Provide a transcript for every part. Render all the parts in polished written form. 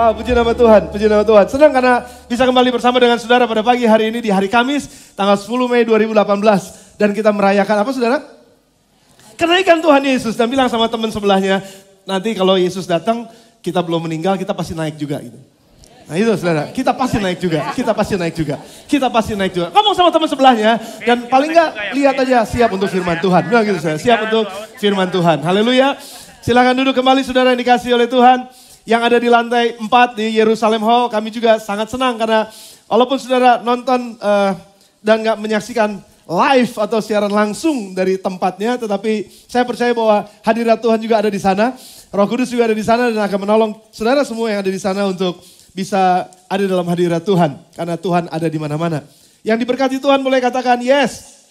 Wow, puji nama Tuhan, puji nama Tuhan. Senang karena bisa kembali bersama dengan saudara pada pagi hari ini di hari Kamis, tanggal 10 Mei 2018. Dan kita merayakan apa saudara? Kenaikan Tuhan Yesus. Dan bilang sama teman sebelahnya, nanti kalau Yesus datang, kita belum meninggal, kita pasti naik juga gitu. Nah itu saudara, kita pasti naik juga, kita pasti naik juga, kita pasti naik juga. Ngomong sama teman sebelahnya, dan paling enggak lihat aja siap untuk firman Tuhan. Bilang gitu saudara, siap untuk firman Tuhan. Haleluya. Silakan duduk kembali saudara yang dikasihi oleh Tuhan. Yang ada di lantai 4 di Yerusalem Hall, kami juga sangat senang karena walaupun saudara nonton dan gak menyaksikan live atau siaran langsung dari tempatnya, tetapi saya percaya bahwa hadirat Tuhan juga ada di sana. Roh Kudus juga ada di sana dan akan menolong saudara semua yang ada di sana untuk bisa ada dalam hadirat Tuhan. Karena Tuhan ada di mana-mana. Yang diberkati Tuhan boleh katakan yes.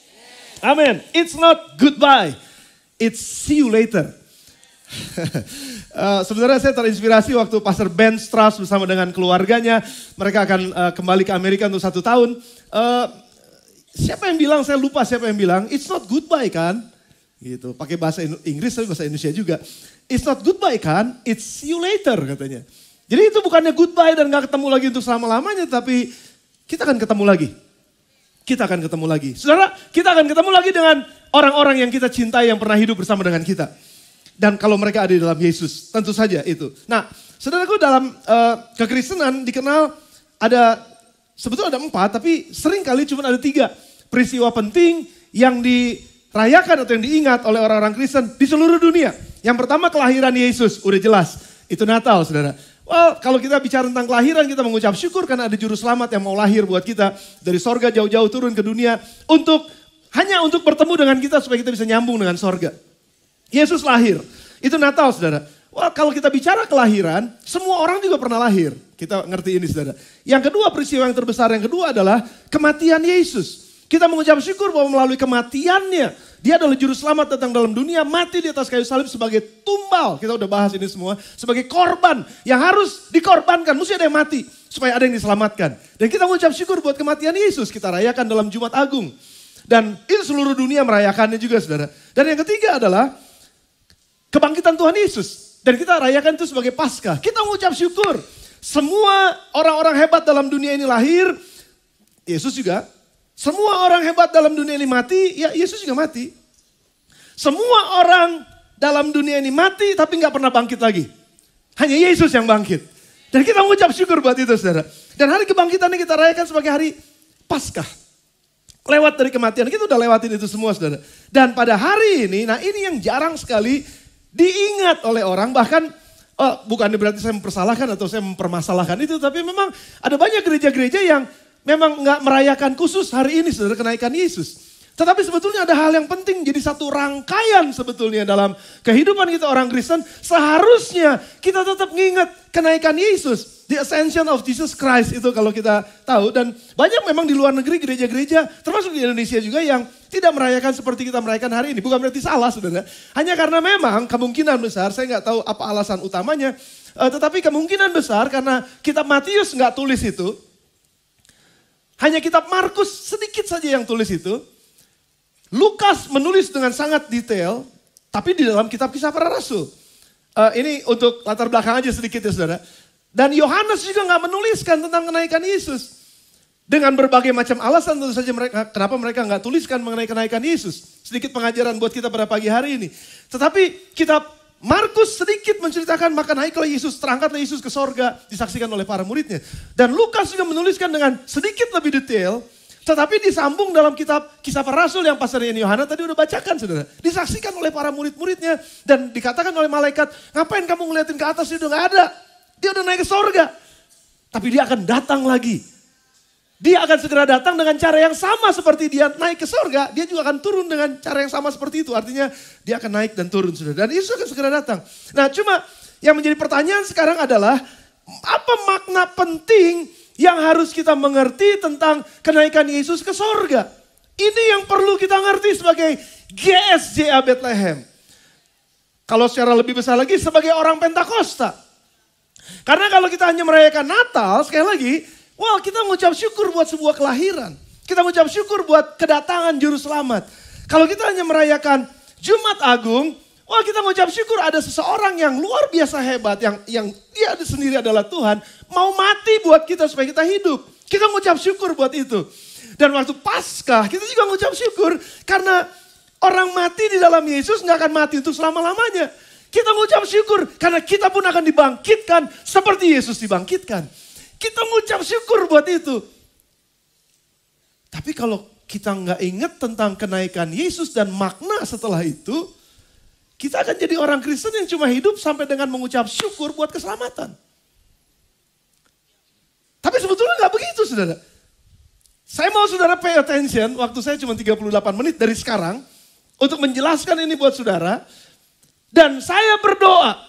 Amin. It's not goodbye, it's see you later. Sebenarnya saya terinspirasi waktu Pastor Ben Strauss bersama dengan keluarganya. Mereka akan kembali ke Amerika untuk 1 tahun. Siapa yang bilang, saya lupa siapa yang bilang, it's not goodbye kan? Gitu, pakai bahasa Inggris tapi bahasa Indonesia juga. It's not goodbye kan, it's see you later katanya. Jadi itu bukannya goodbye dan gak ketemu lagi untuk selama-lamanya, tapi kita akan ketemu lagi. Kita akan ketemu lagi. Saudara, kita akan ketemu lagi dengan orang-orang yang kita cintai yang pernah hidup bersama dengan kita. Dan kalau mereka ada di dalam Yesus, tentu saja itu. Nah, saudaraku dalam kekristenan dikenal ada, sebetulnya ada 4, tapi sering kali cuma ada 3 peristiwa penting yang dirayakan atau yang diingat oleh orang-orang Kristen di seluruh dunia. Yang pertama kelahiran Yesus, udah jelas. Itu Natal saudara. Well, kalau kita bicara tentang kelahiran kita mengucap syukur karena ada juru selamat yang mau lahir buat kita. Dari sorga jauh-jauh turun ke dunia hanya untuk bertemu dengan kita supaya kita bisa nyambung dengan sorga. Yesus lahir, itu Natal saudara. Wah kalau kita bicara kelahiran, semua orang juga pernah lahir. Kita ngerti ini saudara. Yang kedua peristiwa yang terbesar yang kedua adalah kematian Yesus. Kita mengucap syukur bahwa melalui kematiannya, dia adalah juru selamat datang dalam dunia, mati di atas kayu salib sebagai tumbal. Kita udah bahas ini semua, sebagai korban yang harus dikorbankan, mesti ada yang mati supaya ada yang diselamatkan. Dan kita mengucap syukur buat kematian Yesus, kita rayakan dalam Jumat Agung. Dan itu seluruh dunia merayakannya juga saudara. Dan yang ketiga adalah kebangkitan Tuhan Yesus. Dan kita rayakan itu sebagai Paskah. Kita mengucap syukur. Semua orang-orang hebat dalam dunia ini lahir. Yesus juga. Semua orang hebat dalam dunia ini mati. Ya Yesus juga mati. Semua orang dalam dunia ini mati tapi gak pernah bangkit lagi. Hanya Yesus yang bangkit. Dan kita mengucap syukur buat itu saudara. Dan hari kebangkitannya kita rayakan sebagai hari Paskah. Lewat dari kematian. Kita udah lewatin itu semua saudara. Dan pada hari ini, nah ini yang jarang sekali diingat oleh orang, bahkan bukan berarti saya mempersalahkan atau saya mempermasalahkan itu, tapi memang ada banyak gereja-gereja yang memang nggak merayakan khusus hari ini saudara kenaikan Yesus. Tetapi sebetulnya ada hal yang penting jadi satu rangkaian sebetulnya dalam kehidupan kita orang Kristen. Seharusnya kita tetap mengingat kenaikan Yesus. The ascension of Jesus Christ itu kalau kita tahu. Dan banyak memang di luar negeri gereja-gereja termasuk di Indonesia juga yang tidak merayakan seperti kita merayakan hari ini. Bukan berarti salah saudara. Hanya karena memang kemungkinan besar, saya nggak tahu apa alasan utamanya. Tetapi kemungkinan besar karena kitab Matius nggak tulis itu. Hanya kitab Markus sedikit saja yang tulis itu. Lukas menulis dengan sangat detail. Tapi di dalam kitab Kisah Para Rasul. Ini untuk latar belakang aja sedikit ya saudara. Dan Yohanes juga nggak menuliskan tentang kenaikan Yesus. Dengan berbagai macam alasan tentu saja kenapa mereka nggak tuliskan mengenai kenaikan Yesus. Sedikit pengajaran buat kita pada pagi hari ini. Tetapi kitab Markus sedikit menceritakan maka naiklah Yesus, terangkatlah Yesus ke sorga, disaksikan oleh para muridnya. Dan Lukas juga menuliskan dengan sedikit lebih detail. Tetapi disambung dalam kitab Kisah Para Rasul yang Pastor Yohanes tadi udah bacakan saudara. Disaksikan oleh para murid-muridnya. Dan dikatakan oleh malaikat, ngapain kamu ngeliatin ke atas, dia udah gak ada. Dia udah naik ke sorga. Tapi dia akan datang lagi. Dia akan segera datang dengan cara yang sama seperti dia naik ke sorga. Dia juga akan turun dengan cara yang sama seperti itu. Artinya dia akan naik dan turun saudara. Dan Yesus akan segera datang. Nah cuma yang menjadi pertanyaan sekarang adalah, apa makna penting yang harus kita mengerti tentang kenaikan Yesus ke sorga? Ini yang perlu kita ngerti sebagai GSJA Bethlehem. Kalau secara lebih besar lagi sebagai orang Pentakosta. Karena kalau kita hanya merayakan Natal, sekali lagi, kita mengucap syukur buat sebuah kelahiran. Kita mengucap syukur buat kedatangan Juru Selamat. Kalau kita hanya merayakan Jumat Agung, Wah, kita mengucap syukur ada seseorang yang luar biasa hebat, yang dia sendiri adalah Tuhan, mau mati buat kita supaya kita hidup. Kita mengucap syukur buat itu. Dan waktu Paskah kita juga mengucap syukur karena orang mati di dalam Yesus nggak akan mati untuk selama-lamanya. Kita mengucap syukur karena kita pun akan dibangkitkan seperti Yesus dibangkitkan. Kita mengucap syukur buat itu. Tapi kalau kita nggak ingat tentang kenaikan Yesus dan makna setelah itu, kita akan jadi orang Kristen yang cuma hidup sampai dengan mengucap syukur buat keselamatan. Tapi sebetulnya nggak begitu, saudara. Saya mau saudara pay attention, waktu saya cuma 38 menit dari sekarang, untuk menjelaskan ini buat saudara. Dan saya berdoa,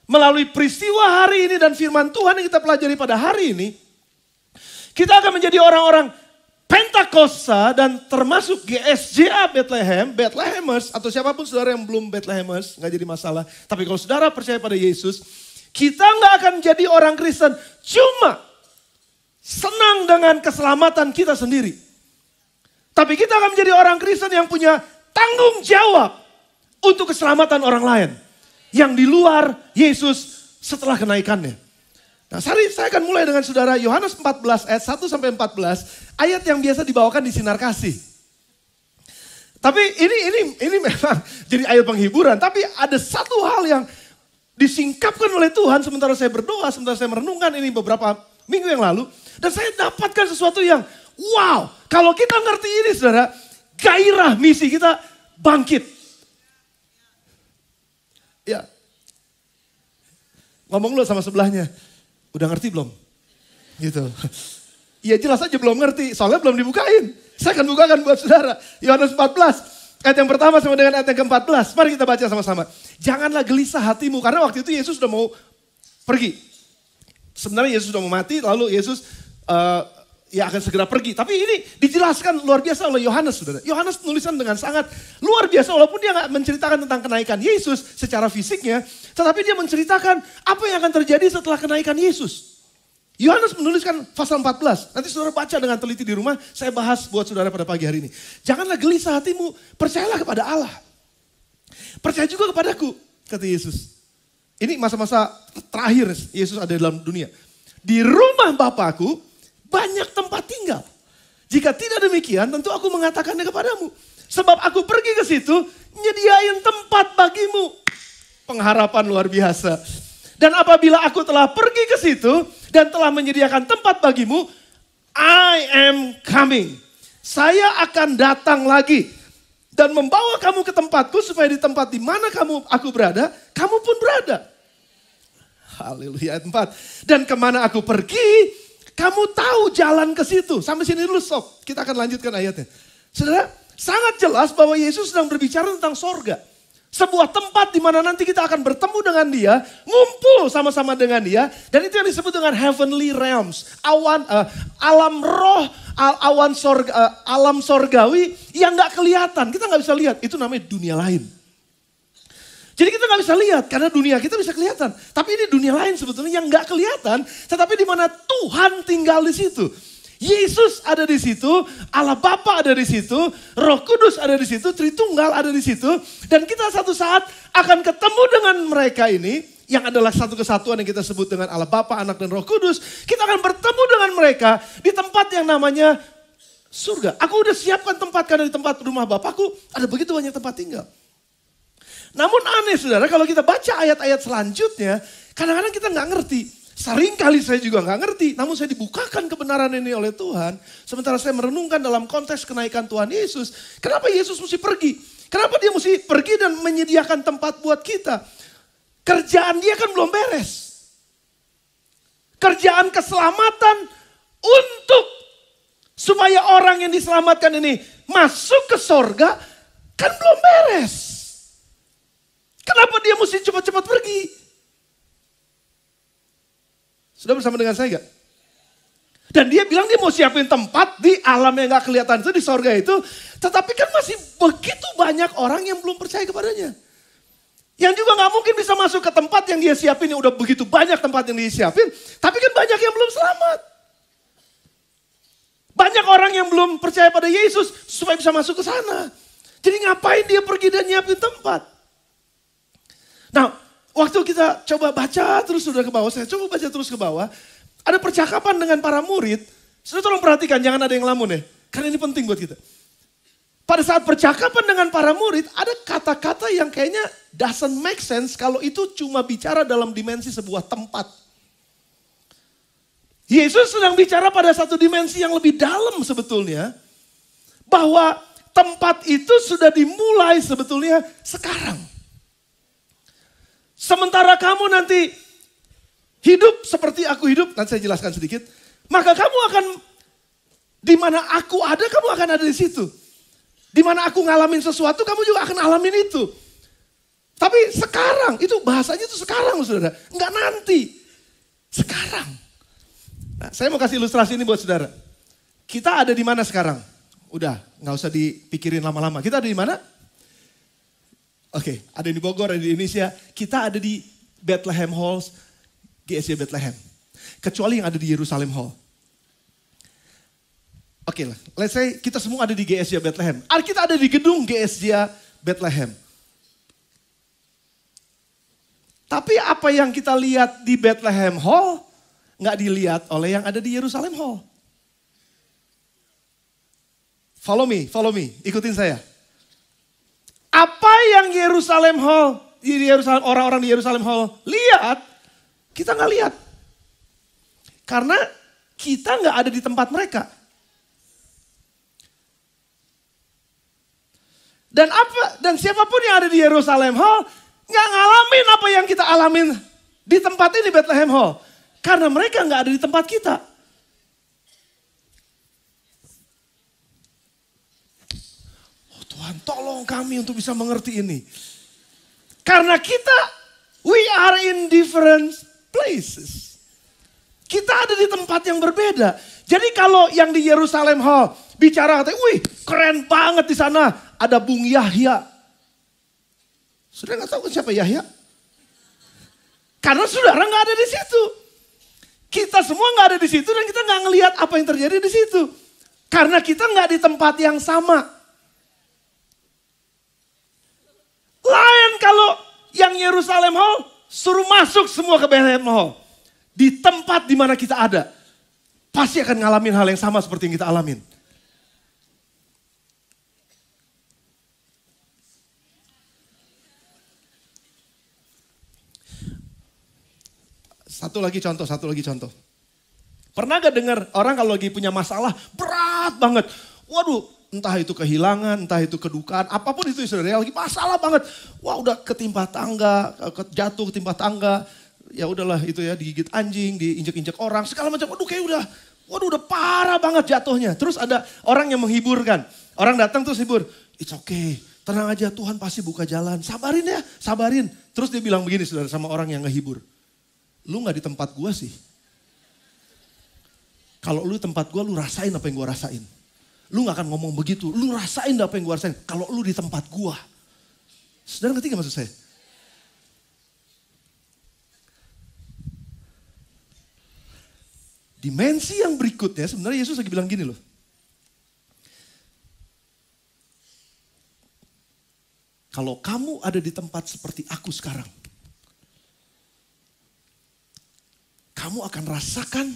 melalui peristiwa hari ini dan firman Tuhan yang kita pelajari pada hari ini, kita akan menjadi orang-orang Pentakosta dan termasuk GSJA Bethlehemers, atau siapapun saudara yang belum Bethlehemers, nggak jadi masalah. Tapi kalau saudara percaya pada Yesus, kita nggak akan jadi orang Kristen cuma senang dengan keselamatan kita sendiri. Tapi kita akan menjadi orang Kristen yang punya tanggung jawab untuk keselamatan orang lain. Yang di luar Yesus setelah kenaikannya. Nah, saya akan mulai dengan saudara Yohanes 14 ayat 1 sampai 14, ayat yang biasa dibawakan di Sinar Kasih. Tapi ini memang jadi ayat penghiburan, tapi ada satu hal yang disingkapkan oleh Tuhan sementara saya berdoa, sementara saya merenungkan ini beberapa minggu yang lalu, dan saya dapatkan sesuatu yang wow, kalau kita ngerti ini saudara, gairah misi kita bangkit. Ya. Ngomong lu sama sebelahnya. Udah ngerti belum? Gitu. Iya jelas aja belum ngerti, soalnya belum dibukain. Saya akan bukakan buat saudara. Yohanes 14, ayat yang pertama sama dengan ayat yang ke-14. Mari kita baca sama-sama. Janganlah gelisah hatimu, karena waktu itu Yesus sudah mau pergi. Sebenarnya Yesus sudah mau mati, lalu Yesus ya akan segera pergi. Tapi ini dijelaskan luar biasa oleh Yohanes, saudara. Yohanes tulisan dengan sangat luar biasa, walaupun dia nggak menceritakan tentang kenaikan Yesus secara fisiknya, tetapi dia menceritakan apa yang akan terjadi setelah kenaikan Yesus. Yohanes menuliskan pasal 14. Nanti saudara baca dengan teliti di rumah, saya bahas buat saudara pada pagi hari ini. Janganlah gelisah hatimu, percayalah kepada Allah. Percaya juga kepadaku, kata Yesus. Ini masa-masa terakhir Yesus ada dalam dunia. Di rumah Bapakku banyak tempat tinggal. Jika tidak demikian, tentu aku mengatakannya kepadamu. Sebab aku pergi ke situ, nyediain tempat bagimu. Pengharapan luar biasa. Dan apabila aku telah pergi ke situ dan telah menyediakan tempat bagimu, I am coming. Saya akan datang lagi dan membawa kamu ke tempatku supaya di tempat di mana aku berada, kamu pun berada. Haleluya, ayat 4. Dan kemana aku pergi, kamu tahu jalan ke situ. Sampai sini dulu stop. Kita akan lanjutkan ayatnya. Saudara, sangat jelas bahwa Yesus sedang berbicara tentang sorga. Sebuah tempat di mana nanti kita akan bertemu dengan dia, ngumpul sama-sama dengan dia. Dan itu yang disebut dengan heavenly realms. Alam roh, alam sorgawi yang gak kelihatan. Kita gak bisa lihat, itu namanya dunia lain. Jadi kita gak bisa lihat karena dunia kita bisa kelihatan. Tapi ini dunia lain sebetulnya yang gak kelihatan. Tetapi di mana Tuhan tinggal di situ. Yesus ada di situ, Allah Bapa ada di situ, Roh Kudus ada di situ, Tritunggal ada di situ. Dan kita satu saat akan ketemu dengan mereka ini, yang adalah satu kesatuan yang kita sebut dengan Allah Bapa, Anak dan Roh Kudus. Kita akan bertemu dengan mereka di tempat yang namanya surga. Aku udah siapkan tempat karena di tempat rumah Bapakku ada begitu banyak tempat tinggal. Namun aneh saudara, kalau kita baca ayat-ayat selanjutnya, kadang-kadang kita nggak ngerti. Sering kali saya juga nggak ngerti, namun saya dibukakan kebenaran ini oleh Tuhan. Sementara saya merenungkan dalam konteks kenaikan Tuhan Yesus, kenapa Yesus mesti pergi? Kenapa dia mesti pergi dan menyediakan tempat buat kita? Kerjaan dia kan belum beres. Kerjaan keselamatan untuk supaya orang yang diselamatkan ini masuk ke sorga kan belum beres. Kenapa dia mesti cepat-cepat pergi? Sudah bersama dengan saya gak? Dan dia bilang dia mau siapin tempat di alam yang gak kelihatan itu, di sorga itu. Tetapi kan masih begitu banyak orang yang belum percaya kepadanya. Yang juga gak mungkin bisa masuk ke tempat yang dia siapin, yang udah begitu banyak tempat yang dia siapin. Tapi kan banyak yang belum selamat. Banyak orang yang belum percaya pada Yesus supaya bisa masuk ke sana. Jadi ngapain dia pergi dan nyiapin tempat? Waktu kita coba baca terus sudah ke bawah, saya coba baca terus ke bawah. Ada percakapan dengan para murid. Saudara tolong perhatikan, jangan ada yang lamun ya. Karena ini penting buat kita. Pada saat percakapan dengan para murid, ada kata-kata yang kayaknya doesn't make sense kalau itu cuma bicara dalam dimensi sebuah tempat. Yesus sedang bicara pada satu dimensi yang lebih dalam sebetulnya. Bahwa tempat itu sudah dimulai sebetulnya sekarang. Sementara kamu nanti hidup seperti aku hidup, nanti saya jelaskan sedikit. Maka kamu akan, di mana aku ada, kamu akan ada di situ. Di mana aku ngalamin sesuatu, kamu juga akan alamin itu. Tapi sekarang, itu bahasanya itu sekarang saudara. Enggak nanti, sekarang. Nah, saya mau kasih ilustrasi ini buat saudara. Kita ada di mana sekarang? Udah, nggak usah dipikirin lama-lama. Kita ada di mana? Oke, ada di Bogor, ada di Indonesia. Kita ada di Bethlehem Halls, GSJ Bethlehem. Kecuali yang ada di Yerusalem Hall. Oke lah, let's say kita semua ada di GSJ Bethlehem. Kita ada di gedung GSJ Bethlehem. Tapi apa yang kita lihat di Bethlehem Hall, nggak dilihat oleh yang ada di Yerusalem Hall. Follow me, ikutin saya. Apa yang Yerusalem Hall, orang-orang di Yerusalem Hall lihat, kita nggak lihat. Karena kita nggak ada di tempat mereka. Dan siapapun yang ada di Yerusalem Hall nggak ngalamin apa yang kita alamin di tempat ini Bethlehem Hall. Karena mereka nggak ada di tempat kita. Oh Tuhan, tolong kami untuk bisa mengerti ini. Karena kita, we are in different places. Kita ada di tempat yang berbeda. Jadi kalau yang di Yerusalem Hall bicara katanya, wih keren banget di sana. Ada Bung Yahya. Saudara nggak tahu siapa Yahya? Karena saudara nggak ada di situ. Kita semua nggak ada di situ dan kita nggak ngelihat apa yang terjadi di situ. Karena kita nggak di tempat yang sama. Lain kalau yang Yerusalem Hall suruh masuk semua ke Bethlehem Hall. Di tempat di mana kita ada. Pasti akan ngalamin hal yang sama seperti yang kita alamin. Satu lagi contoh. Pernah gak dengar orang kalau lagi punya masalah berat banget. Waduh, entah itu kehilangan, entah itu kedukaan, apapun itu saudara, lagi masalah banget. Wah udah ketimpa tangga, jatuh ketimpa tangga. Ya udahlah itu ya, digigit anjing, diinjek-injek orang, segala macam. Waduh udah parah banget jatuhnya. Terus ada orang yang menghiburkan. Orang datang terus hibur, it's okay, tenang aja Tuhan pasti buka jalan. Sabarin ya, sabarin. Terus dia bilang begini saudara sama orang yang ngehibur. Lu gak di tempat gua sih. Kalau lu di tempat gua, lu rasain apa yang gua rasain. Lu gak akan ngomong begitu, lu rasain apa yang gua rasain. Kalau lu di tempat gua. Saudara ngerti gak maksud saya? Dimensi yang berikutnya sebenarnya Yesus lagi bilang gini loh. Kalau kamu ada di tempat seperti aku sekarang. Kamu akan rasakan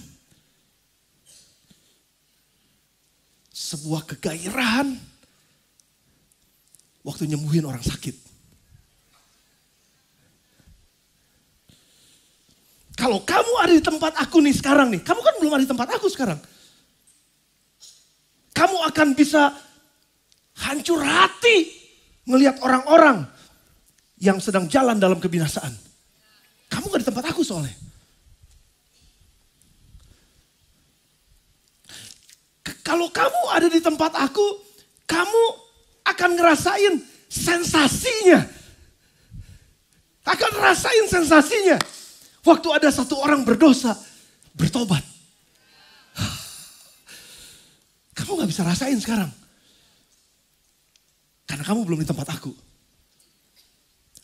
sebuah kegairahan waktu nyembuhin orang sakit. Kalau kamu ada di tempat aku nih sekarang nih, kamu kan belum ada di tempat aku sekarang. Kamu akan bisa hancur hati ngelihat orang-orang yang sedang jalan dalam kebinasaan. Kamu gak di tempat aku soalnya. Kalau kamu ada di tempat aku, kamu akan ngerasain sensasinya. Akan ngerasain sensasinya. Waktu ada satu orang berdosa, bertobat. Kamu gak bisa rasain sekarang. Karena kamu belum di tempat aku.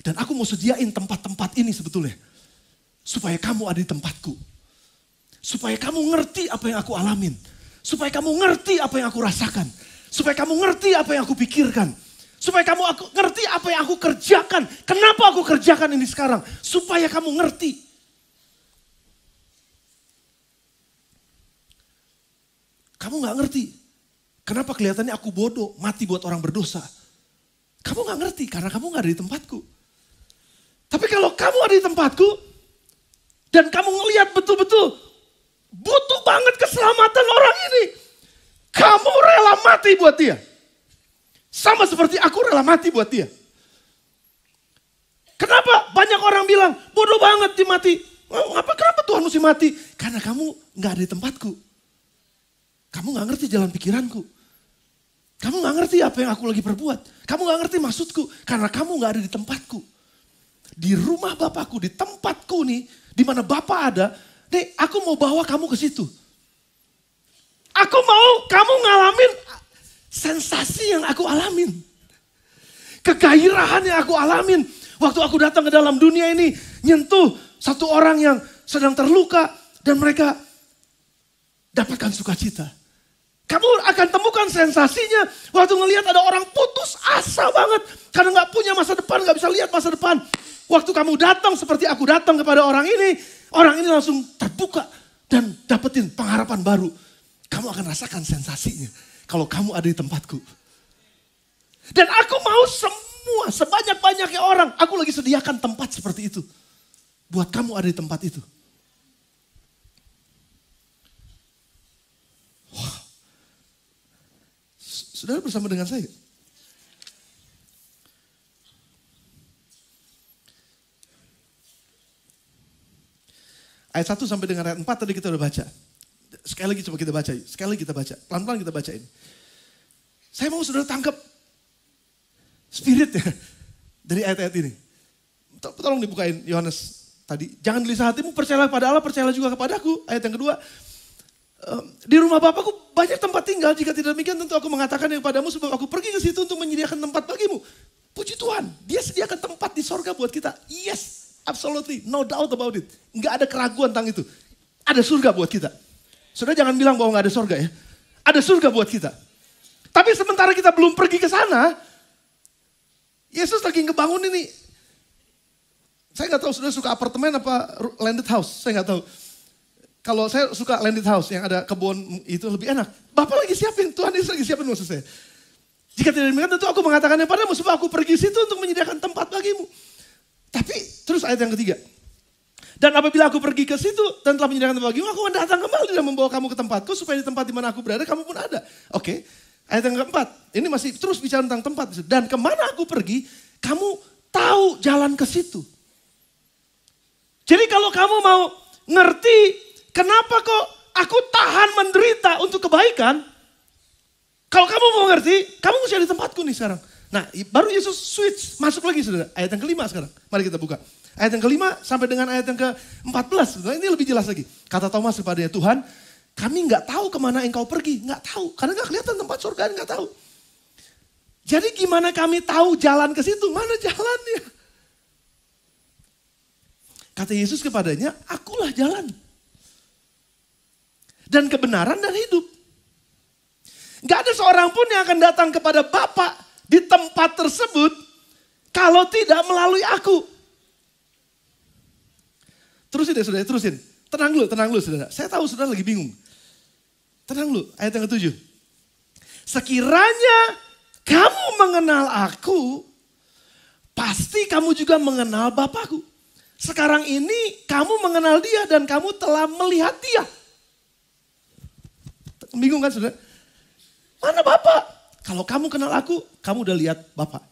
Dan aku mau sediain tempat-tempat ini sebetulnya. Supaya kamu ada di tempatku. Supaya kamu ngerti apa yang aku alamin. Supaya kamu ngerti apa yang aku rasakan. Supaya kamu ngerti apa yang aku pikirkan. Supaya kamu ngerti apa yang aku kerjakan. Kenapa aku kerjakan ini sekarang? Supaya kamu ngerti. Kamu gak ngerti. Kenapa kelihatannya aku bodoh, mati buat orang berdosa. Kamu gak ngerti karena kamu gak ada di tempatku. Tapi kalau kamu ada di tempatku, dan kamu ngelihat betul-betul butuh banget keselamatan orang ini. Kamu rela mati buat dia. Sama seperti aku rela mati buat dia. Kenapa banyak orang bilang, bodoh banget dia mati. Kenapa Tuhan mesti mati? Karena kamu gak ada di tempatku. Kamu gak ngerti jalan pikiranku. Kamu gak ngerti apa yang aku lagi perbuat. Kamu gak ngerti maksudku. Karena kamu gak ada di tempatku. Di rumah Bapakku, di tempatku nih. Di mana Bapak ada. Nih aku mau bawa kamu ke situ. Aku mau kamu ngalamin sensasi yang aku alamin. Kegairahan yang aku alamin. Waktu aku datang ke dalam dunia ini. Nyentuh satu orang yang sedang terluka. Dan mereka dapatkan sukacita. Kamu akan temukan sensasinya. Waktu ngelihat ada orang putus asa banget. Karena gak punya masa depan. Gak bisa lihat masa depan. Waktu kamu datang seperti aku datang kepada orang ini. Orang ini langsung terbuka. Dan dapetin pengharapan baru. Kamu akan rasakan sensasinya. Kalau kamu ada di tempatku. Dan aku mau semua, sebanyak-banyaknya orang. Aku lagi sediakan tempat seperti itu. Buat kamu ada di tempat itu. Wow. Saudara bersama dengan saya. Ayat 1 sampai dengan ayat 4 tadi kita udah baca. Sekali lagi coba kita baca. Sekali lagi kita baca. Pelan-pelan kita baca ini. Saya mau saudara tangkap spiritnya dari ayat-ayat ini. Tolong dibukain Yohanes tadi. Jangan gelisah hatimu, percayalah kepada Allah, percayalah juga kepadaku. Ayat yang kedua. Di rumah Bapakku banyak tempat tinggal. Jika tidak demikian tentu aku mengatakan kepadamu sebab aku pergi ke situ untuk menyediakan tempat bagimu. Puji Tuhan, dia sediakan tempat di sorga buat kita. Yes, absolutely, no doubt about it. Nggak ada keraguan tentang itu. Ada surga buat kita. Saudara jangan bilang bahwa nggak ada surga ya. Ada surga buat kita. Tapi sementara kita belum pergi ke sana, Yesus lagi ngebangun ini. Saya nggak tahu saudara suka apartemen apa landed house. Saya nggak tahu. Kalau saya suka landed house yang ada kebun itu lebih enak. Bapak lagi siapin, Tuhan Yesus lagi siapin maksud saya. Jika tidak demikian tentu aku mengatakannya padamu sebab aku pergi situ untuk menyediakan tempat bagimu. Tapi terus ayat yang ketiga. Dan apabila aku pergi ke situ dan telah menyediakan tempat bagimu, aku akan datang kembali dan membawa kamu ke tempatku supaya di tempat di mana aku berada kamu pun ada. Oke. Ayat yang keempat. Ini masih terus bicara tentang tempat. Dan kemana aku pergi, kamu tahu jalan ke situ. Jadi kalau kamu mau ngerti kenapa kok aku tahan menderita untuk kebaikan. Kalau kamu mau ngerti, kamu mesti ada di tempatku nih sekarang. Nah baru Yesus switch, masuk lagi saudara. Ayat yang kelima sekarang, mari kita buka. Ayat yang kelima sampai dengan ayat yang ke-14. Ini lebih jelas lagi. Kata Thomas kepadanya, Tuhan kami gak tahu kemana engkau pergi. Gak tahu, karena gak kelihatan tempat surga, gak tahu. Jadi gimana kami tahu jalan ke situ, mana jalannya? Kata Yesus kepadanya, akulah jalan. Dan kebenaran dan hidup. Gak ada seorang pun yang akan datang kepada Bapa di tempat tersebut kalau tidak melalui aku. Terusin deh saudara, terusin. Tenang dulu saudara. Saya tahu saudara lagi bingung. Tenang dulu, ayat yang ke-7. Sekiranya kamu mengenal aku, pasti kamu juga mengenal Bapakku. Sekarang ini kamu mengenal dia dan kamu telah melihat dia. Bingung kan saudara? Mana Bapak? Kalau kamu kenal aku, kamu udah lihat Bapak.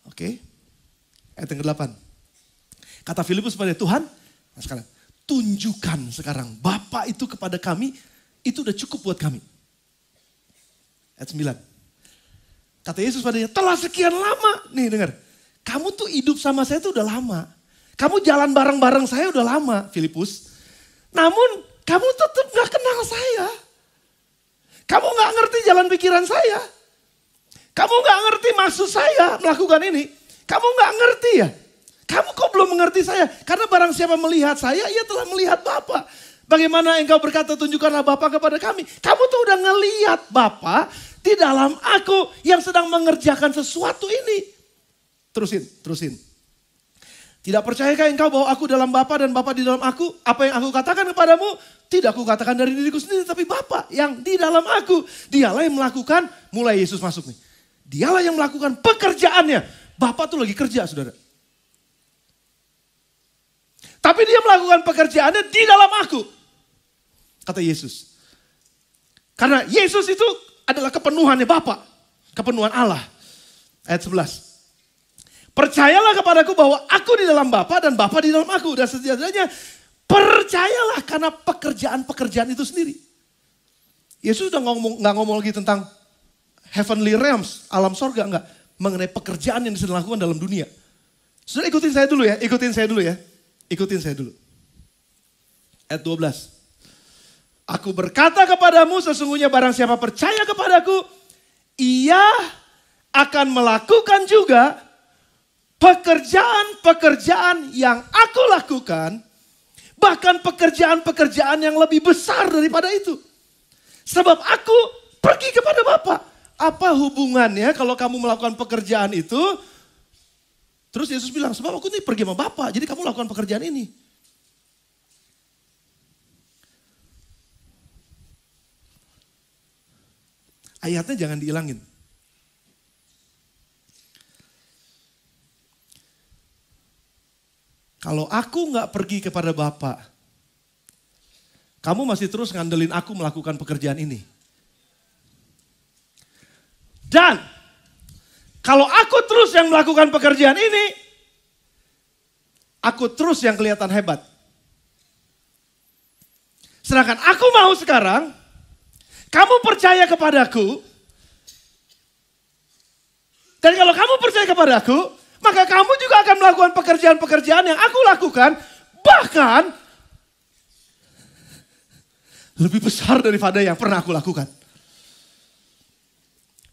Oke. Ayat yang ke-8. Kata Filipus kepada Tuhan, nah sekarang, tunjukkan sekarang Bapa itu kepada kami, itu udah cukup buat kami. Ayat 9. Kata Yesus padanya, telah sekian lama, nih dengar, kamu tuh hidup sama saya tuh udah lama. Kamu jalan bareng-bareng saya udah lama, Filipus. Namun kamu tetap gak kenal saya. Kamu gak ngerti jalan pikiran saya. Kamu gak ngerti maksud saya melakukan ini. Kamu gak ngerti ya. Kamu kok belum mengerti saya? Karena barang siapa melihat saya, ia telah melihat Bapa. Bagaimana engkau berkata tunjukkanlah Bapa kepada kami. Kamu tuh udah ngeliat Bapa di dalam aku yang sedang mengerjakan sesuatu ini. Terusin. Tidak percayakah engkau bahwa aku dalam Bapa dan Bapa di dalam aku? Apa yang aku katakan kepadamu, tidak aku katakan dari diriku sendiri, tapi Bapa yang di dalam aku. Dialah yang melakukan, mulai Yesus masuk nih. Dialah yang melakukan pekerjaannya. Bapa tuh lagi kerja, saudara. Tapi dia melakukan pekerjaannya di dalam aku. Kata Yesus. Karena Yesus itu adalah kepenuhannya Bapa. Kepenuhan Allah. Ayat 11. Percayalah kepadaku bahwa aku di dalam Bapa dan Bapa di dalam aku. Dan sejatinya percayalah karena pekerjaan-pekerjaan itu sendiri. Yesus udah nggak ngomong lagi tentang heavenly realms, alam sorga, enggak. Mengenai pekerjaan yang bisa dilakukan dalam dunia. Sudah ikutin saya dulu ya. Ikutin saya dulu. Ayat 12. Aku berkata kepadamu sesungguhnya barang siapa percaya kepadaku, ia akan melakukan juga pekerjaan-pekerjaan yang aku lakukan, bahkan pekerjaan-pekerjaan yang lebih besar daripada itu. Sebab aku pergi kepada Bapa. Apa hubungannya kalau kamu melakukan pekerjaan itu? Terus Yesus bilang, sebab aku ini pergi sama Bapa, jadi kamu lakukan pekerjaan ini. Ayatnya jangan dihilangin. Kalau aku nggak pergi kepada Bapa, kamu masih terus ngandelin aku melakukan pekerjaan ini. Dan kalau aku terus yang melakukan pekerjaan ini, aku terus yang kelihatan hebat. Sedangkan aku mau sekarang, kamu percaya kepadaku, dan kalau kamu percaya kepadaku, maka kamu juga akan melakukan pekerjaan-pekerjaan yang aku lakukan, bahkan lebih besar daripada yang pernah aku lakukan.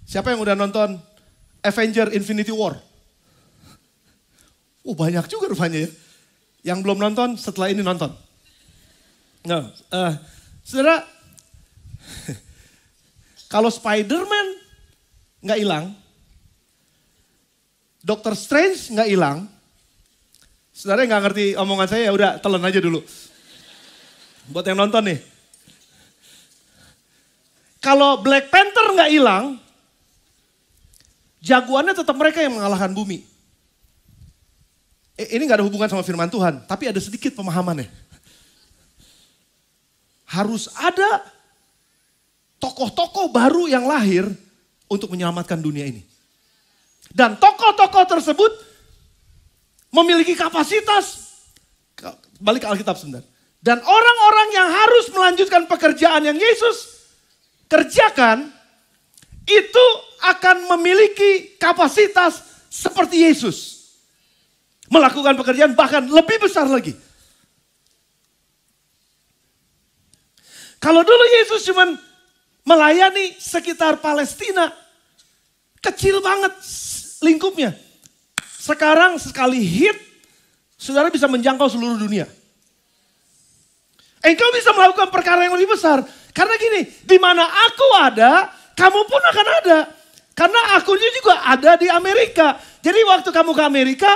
Siapa yang udah nonton Avenger Infinity War? Banyak juga rupanya ya. Yang belum nonton setelah ini nonton. Nah, saudara, kalau Spider-Man nggak hilang, Dr. Strange nggak hilang, saudara nggak ngerti omongan saya, ya udah telan aja dulu. Buat yang nonton nih. Kalau Black Panther nggak hilang, jagoannya tetap mereka yang mengalahkan bumi. Ini nggak ada hubungan sama firman Tuhan, tapi ada sedikit pemahamannya. Harus ada tokoh-tokoh baru yang lahir untuk menyelamatkan dunia ini. Dan tokoh-tokoh tersebut memiliki kapasitas, balik ke Alkitab sebentar. Dan orang-orang yang harus melanjutkan pekerjaan yang Yesus kerjakan, itu akan memiliki kapasitas seperti Yesus. Melakukan pekerjaan bahkan lebih besar lagi. Kalau dulu Yesus cuma melayani sekitar Palestina, kecil banget lingkupnya. Sekarang sekali hit, saudara bisa menjangkau seluruh dunia. Engkau bisa melakukan perkara yang lebih besar. Karena gini, di mana aku ada, kamu pun akan ada. Karena akunya juga ada di Amerika. Jadi waktu kamu ke Amerika,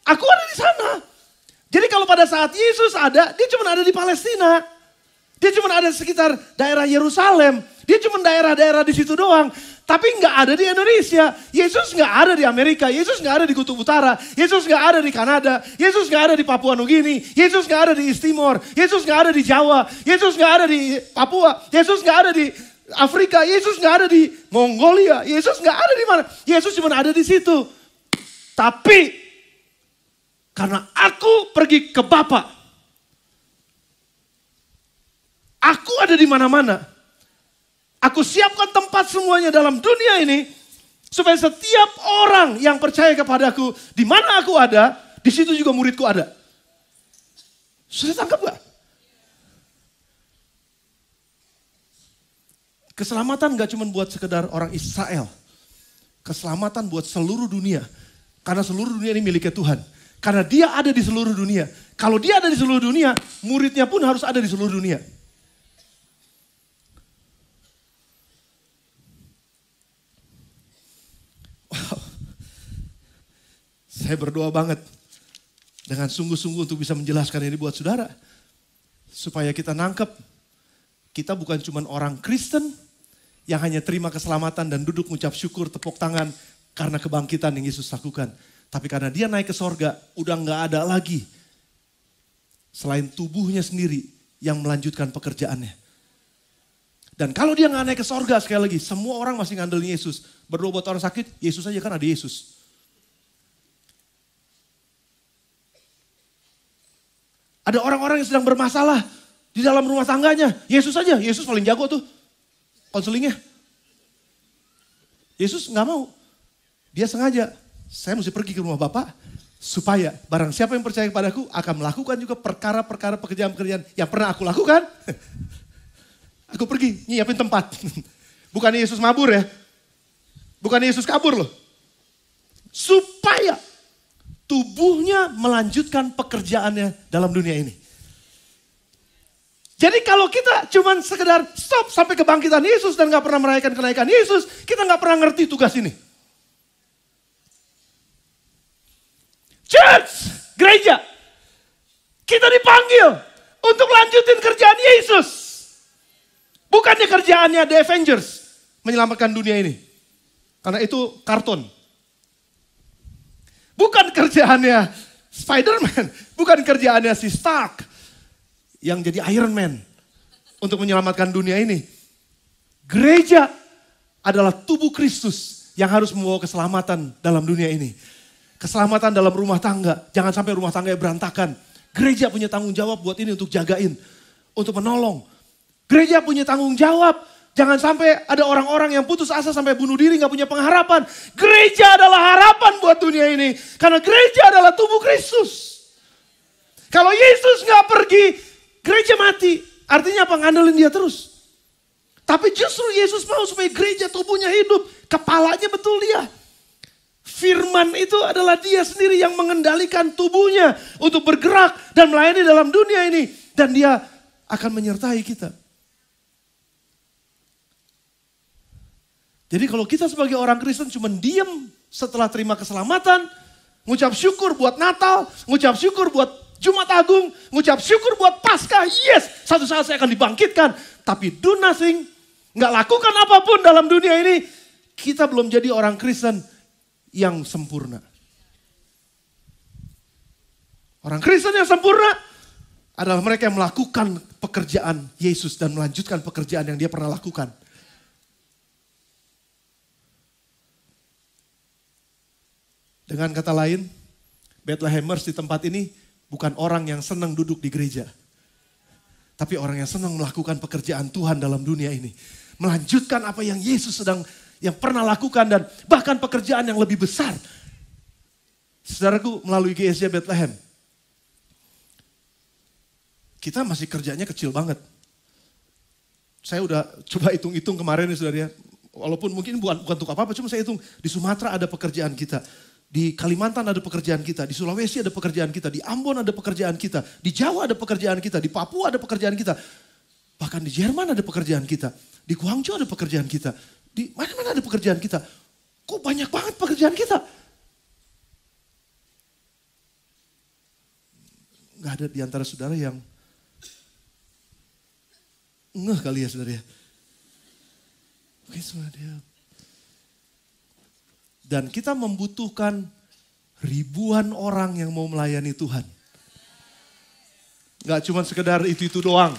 aku ada di sana. Jadi kalau pada saat Yesus ada, dia cuma ada di Palestina. Dia cuma ada sekitar daerah Yerusalem. Dia cuma daerah-daerah di situ doang. Tapi nggak ada di Indonesia. Yesus nggak ada di Amerika. Yesus nggak ada di Kutub Utara. Yesus nggak ada di Kanada. Yesus nggak ada di Papua Nugini. Yesus nggak ada di East Timor. Yesus nggak ada di Jawa. Yesus nggak ada di Papua. Yesus nggak ada di Afrika. Yesus nggak ada di Mongolia. Yesus nggak ada di mana. Yesus cuma ada di situ. Tapi karena aku pergi ke Bapa, aku ada di mana-mana. Aku siapkan tempat semuanya dalam dunia ini, supaya setiap orang yang percaya kepadaku, di mana aku ada, di situ juga muridku ada. Sudah tangkap gak? Keselamatan gak cuma buat sekedar orang Israel. Keselamatan buat seluruh dunia. Karena seluruh dunia ini miliknya Tuhan. Karena dia ada di seluruh dunia. Kalau dia ada di seluruh dunia, muridnya pun harus ada di seluruh dunia. Wow. Saya berdoa banget dengan sungguh-sungguh untuk bisa menjelaskan ini buat saudara. Supaya kita nangkep, kita bukan cuma orang Kristen yang hanya terima keselamatan dan duduk mengucap syukur, tepuk tangan karena kebangkitan yang Yesus lakukan. Tapi karena dia naik ke sorga, udah gak ada lagi selain tubuhnya sendiri yang melanjutkan pekerjaannya. Dan kalau dia gak naik ke sorga, sekali lagi, semua orang masih ngandelin Yesus. Berdoa buat orang sakit, Yesus aja kan ada Yesus. Ada orang-orang yang sedang bermasalah di dalam rumah tangganya. Yesus aja, Yesus paling jago tuh konselingnya. Yesus gak mau. Dia sengaja, saya mesti pergi ke rumah Bapak supaya barang siapa yang percaya kepadaku akan melakukan juga perkara-perkara pekerjaan-pekerjaan yang pernah aku lakukan. Aku pergi nyiapin tempat. Bukan Yesus mabur ya. Bukan Yesus kabur loh. Supaya tubuhnya melanjutkan pekerjaannya dalam dunia ini. Jadi kalau kita cuman sekedar stop sampai kebangkitan Yesus dan gak pernah merayakan kenaikan Yesus, kita gak pernah ngerti tugas ini. Church, gereja, kita dipanggil untuk lanjutin kerjaan Yesus. Bukannya kerjaannya The Avengers, menyelamatkan dunia ini. Karena itu karton. Bukan kerjaannya Spider-Man, bukan kerjaannya si Stark yang jadi Iron Man untuk menyelamatkan dunia ini. Gereja adalah tubuh Kristus yang harus membawa keselamatan dalam dunia ini. Keselamatan dalam rumah tangga, jangan sampai rumah tangga berantakan. Gereja punya tanggung jawab buat ini untuk jagain, untuk menolong. Gereja punya tanggung jawab. Jangan sampai ada orang-orang yang putus asa sampai bunuh diri, gak punya pengharapan. Gereja adalah harapan buat dunia ini. Karena gereja adalah tubuh Kristus. Kalau Yesus gak pergi, gereja mati. Artinya apa? Ngandelin dia terus. Tapi justru Yesus mau supaya gereja tubuhnya hidup. Kepalanya betul dia. Firman itu adalah dia sendiri yang mengendalikan tubuhnya untuk bergerak dan melayani dalam dunia ini. Dan dia akan menyertai kita. Jadi kalau kita sebagai orang Kristen cuma diam setelah terima keselamatan, ngucap syukur buat Natal, ngucap syukur buat Jumat Agung, ngucap syukur buat Paskah, yes, satu saat saya akan dibangkitkan. Tapi do nothing, nggak lakukan apapun dalam dunia ini, kita belum jadi orang Kristen yang sempurna. Orang Kristen yang sempurna adalah mereka yang melakukan pekerjaan Yesus dan melanjutkan pekerjaan yang dia pernah lakukan. Dengan kata lain, Bethlehemers di tempat ini bukan orang yang senang duduk di gereja. Tapi orang yang senang melakukan pekerjaan Tuhan dalam dunia ini. Melanjutkan apa yang Yesus yang pernah lakukan dan bahkan pekerjaan yang lebih besar. Saudaraku, melalui GSJ Bethlehem, kita masih kerjanya kecil banget. Saya udah coba hitung-hitung kemarin nih saudara ya. Walaupun mungkin bukan untuk apa-apa, cuma saya hitung. Di Sumatera ada pekerjaan kita. Di Kalimantan ada pekerjaan kita, di Sulawesi ada pekerjaan kita, di Ambon ada pekerjaan kita, di Jawa ada pekerjaan kita, di Papua ada pekerjaan kita. Bahkan di Jerman ada pekerjaan kita, di Guangzhou ada pekerjaan kita, di mana-mana ada pekerjaan kita. Kok banyak banget pekerjaan kita? Gak ada di antara saudara yang ngeh kali ya saudara ya. Oke saudara. Dan kita membutuhkan ribuan orang yang mau melayani Tuhan. Gak cuma sekedar itu-itu doang.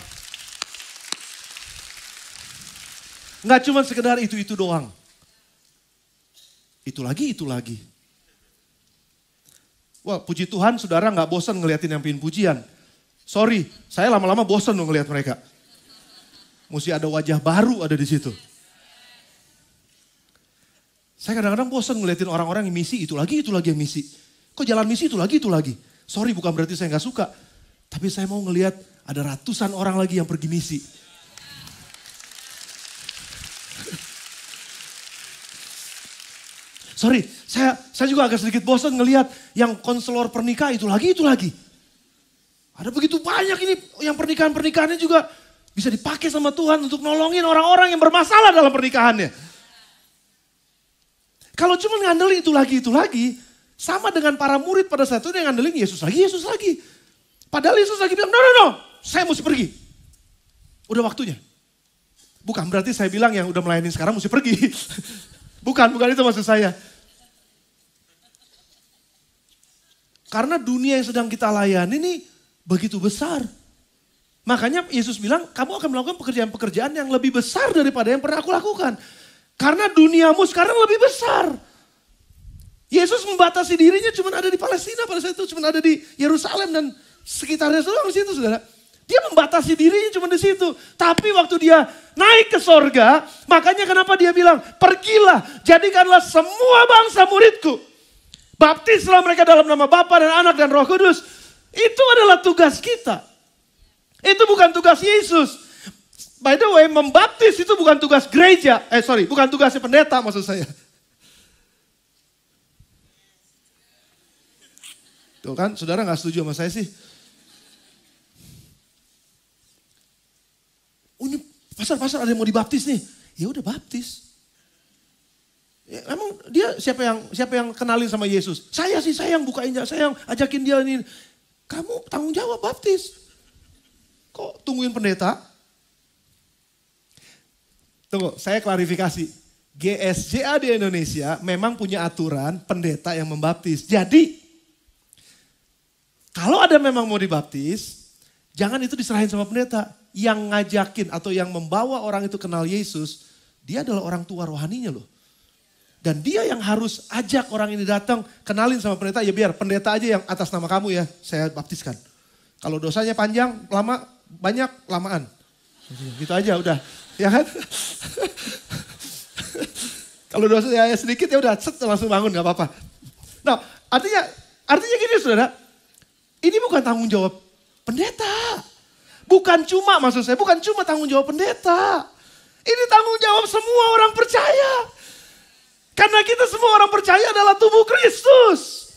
Gak cuma sekedar itu-itu doang. Itu lagi. Wah puji Tuhan saudara gak bosan ngeliatin yang pingin pujian. Sorry, saya lama-lama bosan loh ngeliat mereka. Mesti ada wajah baru ada di situ. Saya kadang-kadang bosan ngeliatin orang-orang yang misi, itu lagi yang misi. Kok jalan misi itu lagi. Sorry bukan berarti saya gak suka. Tapi saya mau ngeliat ada ratusan orang lagi yang pergi misi. Sorry, saya juga agak sedikit bosan ngelihat yang konselor pernikah itu lagi. Ada begitu banyak ini yang pernikahannya juga bisa dipakai sama Tuhan untuk nolongin orang-orang yang bermasalah dalam pernikahannya. Kalau cuma ngandelin itu lagi, sama dengan para murid pada saat itu yang ngandelin Yesus lagi. Padahal Yesus lagi bilang, no, saya mesti pergi. Udah waktunya. Bukan berarti saya bilang yang udah melayani sekarang mesti pergi. Bukan itu maksud saya. Karena dunia yang sedang kita layani ini begitu besar. Makanya Yesus bilang, kamu akan melakukan pekerjaan-pekerjaan yang lebih besar daripada yang pernah aku lakukan. Karena duniamu sekarang lebih besar. Yesus membatasi dirinya cuma ada di Palestina pada saat itu, cuma ada di Yerusalem dan sekitarnya doang di situ, saudara. Dia membatasi dirinya cuma di situ. Tapi waktu dia naik ke sorga, makanya kenapa dia bilang, pergilah, jadikanlah semua bangsa muridku. Baptislah mereka dalam nama Bapa dan Anak dan Roh Kudus. Itu adalah tugas kita. Itu bukan tugas Yesus. By the way, membaptis itu bukan tugas gereja. Bukan tugasnya pendeta maksud saya. Tuh kan, saudara gak setuju sama saya sih. Oh ini pastor ada yang mau dibaptis nih. Ya udah baptis. Ya, emang dia siapa yang kenalin sama Yesus? Saya yang bukainnya, saya yang ajakin dia ini. Kamu tanggung jawab baptis. Kok tungguin pendeta? Tunggu, saya klarifikasi. GSJA di Indonesia memang punya aturan pendeta yang membaptis. Jadi, kalau ada memang mau dibaptis, jangan itu diserahin sama pendeta. Yang ngajakin atau yang membawa orang itu kenal Yesus, dia adalah orang tua rohaninya loh. Dan dia yang harus ajak orang ini datang, kenalin sama pendeta, ya biar pendeta aja yang atas nama kamu ya, saya baptiskan. Kalau dosanya panjang, banyak, lamaan. Gitu aja udah, ya kan? Kalau dosanya sedikit ya udah, langsung bangun gak apa-apa. Nah, artinya gini saudara, ini bukan tanggung jawab pendeta. Bukan cuma tanggung jawab pendeta. Ini tanggung jawab semua orang percaya. Karena kita semua orang percaya adalah tubuh Kristus.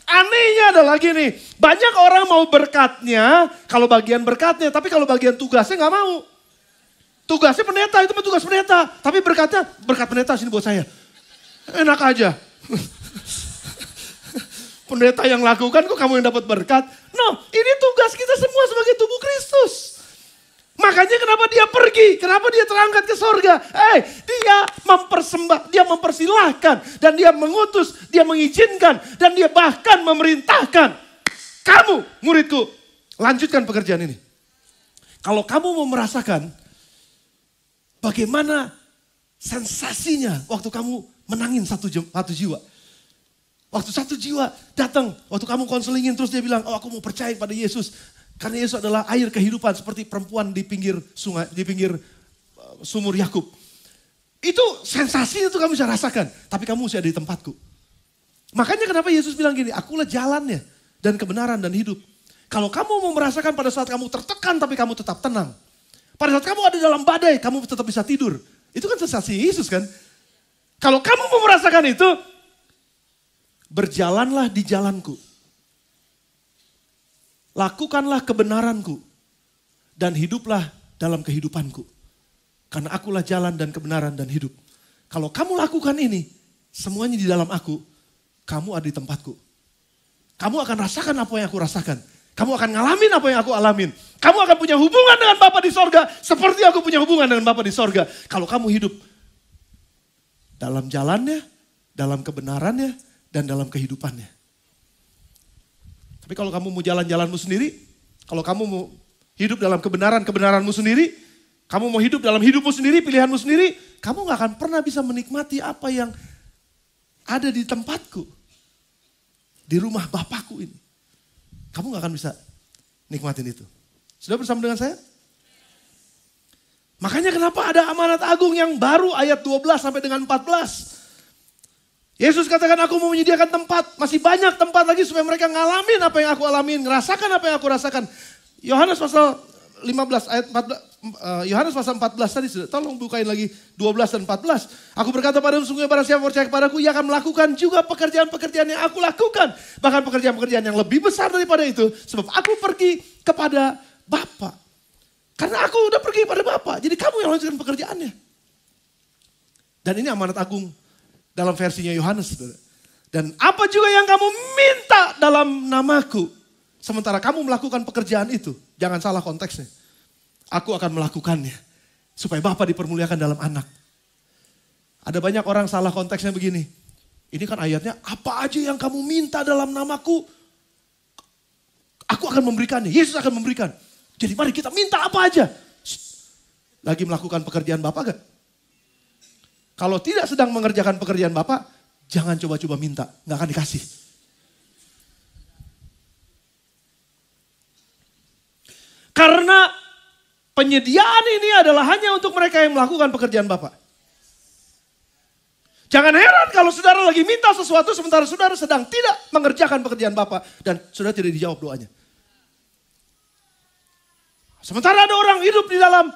Anehnya adalah gini, banyak orang mau berkatnya, kalau bagian berkatnya, tapi kalau bagian tugasnya gak mau. Tugasnya pendeta, itu tugas pendeta. Tapi berkat pendeta sini buat saya. Enak aja. Pendeta yang lakukan kok kamu yang dapat berkat. No, ini tugas kita semua sebagai tubuh Kristus. Makanya kenapa dia pergi, kenapa dia terangkat ke sorga. Dia mempersilahkan dan dia mengutus, dia mengizinkan dan dia bahkan memerintahkan. Kamu muridku, lanjutkan pekerjaan ini. Kalau kamu mau merasakan bagaimana sensasinya waktu kamu menangin satu jiwa. Waktu satu jiwa datang, waktu kamu konselingin terus dia bilang, aku mau percaya pada Yesus. Karena Yesus adalah air kehidupan seperti perempuan di pinggir sungai, di pinggir sumur Yakub. Itu sensasinya tuh kamu bisa rasakan, tapi kamu mesti ada di tempatku. Makanya kenapa Yesus bilang gini, akulah jalannya dan kebenaran dan hidup. Kalau kamu mau merasakan pada saat kamu tertekan tapi kamu tetap tenang. Pada saat kamu ada dalam badai, kamu tetap bisa tidur. Itu kan sensasi Yesus kan. Kalau kamu mau merasakan itu, berjalanlah di jalanku. Lakukanlah kebenaranku. Dan hiduplah dalam kehidupanku. Karena akulah jalan dan kebenaran dan hidup. Kalau kamu lakukan ini, semuanya di dalam aku, kamu ada di tempatku. Kamu akan rasakan apa yang aku rasakan. Kamu akan ngalamin apa yang aku alamin. Kamu akan punya hubungan dengan Bapa di sorga. Seperti aku punya hubungan dengan Bapa di sorga. Kalau kamu hidup dalam jalannya, dalam kebenarannya, dan dalam kehidupannya. Tapi kalau kamu mau jalan-jalanmu sendiri, kalau kamu mau hidup dalam kebenaranmu sendiri, kamu mau hidup dalam hidupmu sendiri, pilihanmu sendiri, kamu gak akan pernah bisa menikmati apa yang ada di tempatku. Di rumah Bapakku ini. Kamu gak akan bisa nikmatin itu. Sudah bersama dengan saya? Makanya kenapa ada amanat agung yang baru ayat 12 sampai dengan 14. Yesus katakan aku mau menyediakan tempat. Masih banyak tempat lagi supaya mereka ngalamin apa yang aku alamin. Ngerasakan apa yang aku rasakan. Yohanes pasal 15 ayat 14 Yohanes pasal 14 tadi, tolong bukain lagi 12 dan 14. Aku berkata padamu, sungguh barang siapa percaya kepadaku, ia akan melakukan juga pekerjaan-pekerjaan yang aku lakukan. Bahkan pekerjaan-pekerjaan yang lebih besar daripada itu. Sebab aku pergi kepada Bapa. Karena aku udah pergi kepada Bapa, jadi kamu yang lanjutkan pekerjaannya. Dan ini amanat agung dalam versinya Yohanes. Dan apa juga yang kamu minta dalam namaku, sementara kamu melakukan pekerjaan itu, jangan salah konteksnya. Aku akan melakukannya. Supaya Bapa dipermuliakan dalam anak. Ada banyak orang salah konteksnya begini. Ini kan ayatnya, apa aja yang kamu minta dalam namaku, aku akan memberikannya. Yesus akan memberikan. Jadi mari kita minta apa aja. Lagi melakukan pekerjaan Bapa gak? Kalau tidak sedang mengerjakan pekerjaan Bapa, jangan coba-coba minta. Gak akan dikasih. Karena penyediaan ini adalah hanya untuk mereka yang melakukan pekerjaan Bapa. Jangan heran kalau saudara lagi minta sesuatu sementara saudara sedang tidak mengerjakan pekerjaan Bapa dan saudara tidak dijawab doanya. Sementara ada orang hidup di dalam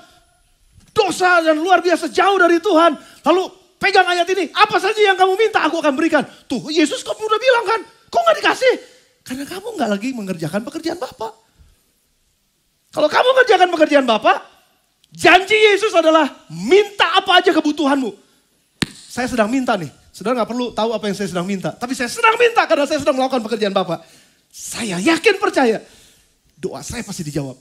dosa dan luar biasa jauh dari Tuhan. Lalu pegang ayat ini, apa saja yang kamu minta aku akan berikan. Tuh Yesus kamu udah bilang kan, kok gak dikasih? Karena kamu gak lagi mengerjakan pekerjaan Bapa. Kalau kamu mengerjakan pekerjaan Bapa, janji Yesus adalah minta apa aja kebutuhanmu. Saya sedang minta nih, saudara gak perlu tahu apa yang saya sedang minta. Tapi saya sedang minta karena saya sedang melakukan pekerjaan Bapa. Saya yakin percaya, doa saya pasti dijawab.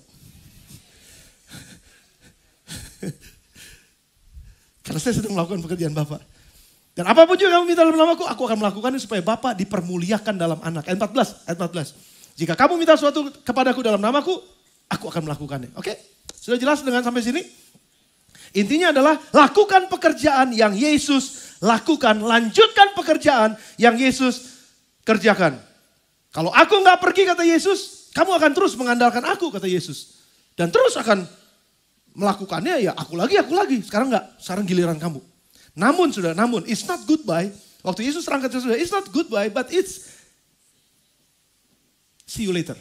Karena saya sedang melakukan pekerjaan Bapa. Dan apapun juga kamu minta dalam namaku, aku akan melakukannya supaya Bapa dipermuliakan dalam anak. Ayat 14. Jika kamu minta sesuatu kepadaku dalam namaku, aku akan melakukannya. Oke? Sudah jelas dengan sampai sini? Intinya adalah lakukan pekerjaan yang Yesus lakukan. Lanjutkan pekerjaan yang Yesus kerjakan. Kalau aku nggak pergi kata Yesus, kamu akan terus mengandalkan aku kata Yesus. Dan terus akan melakukannya ya aku lagi. Sekarang enggak, sekarang giliran kamu. Namun, it's not goodbye. Waktu Yesus terangkat sudah, it's not goodbye, but it's see you later.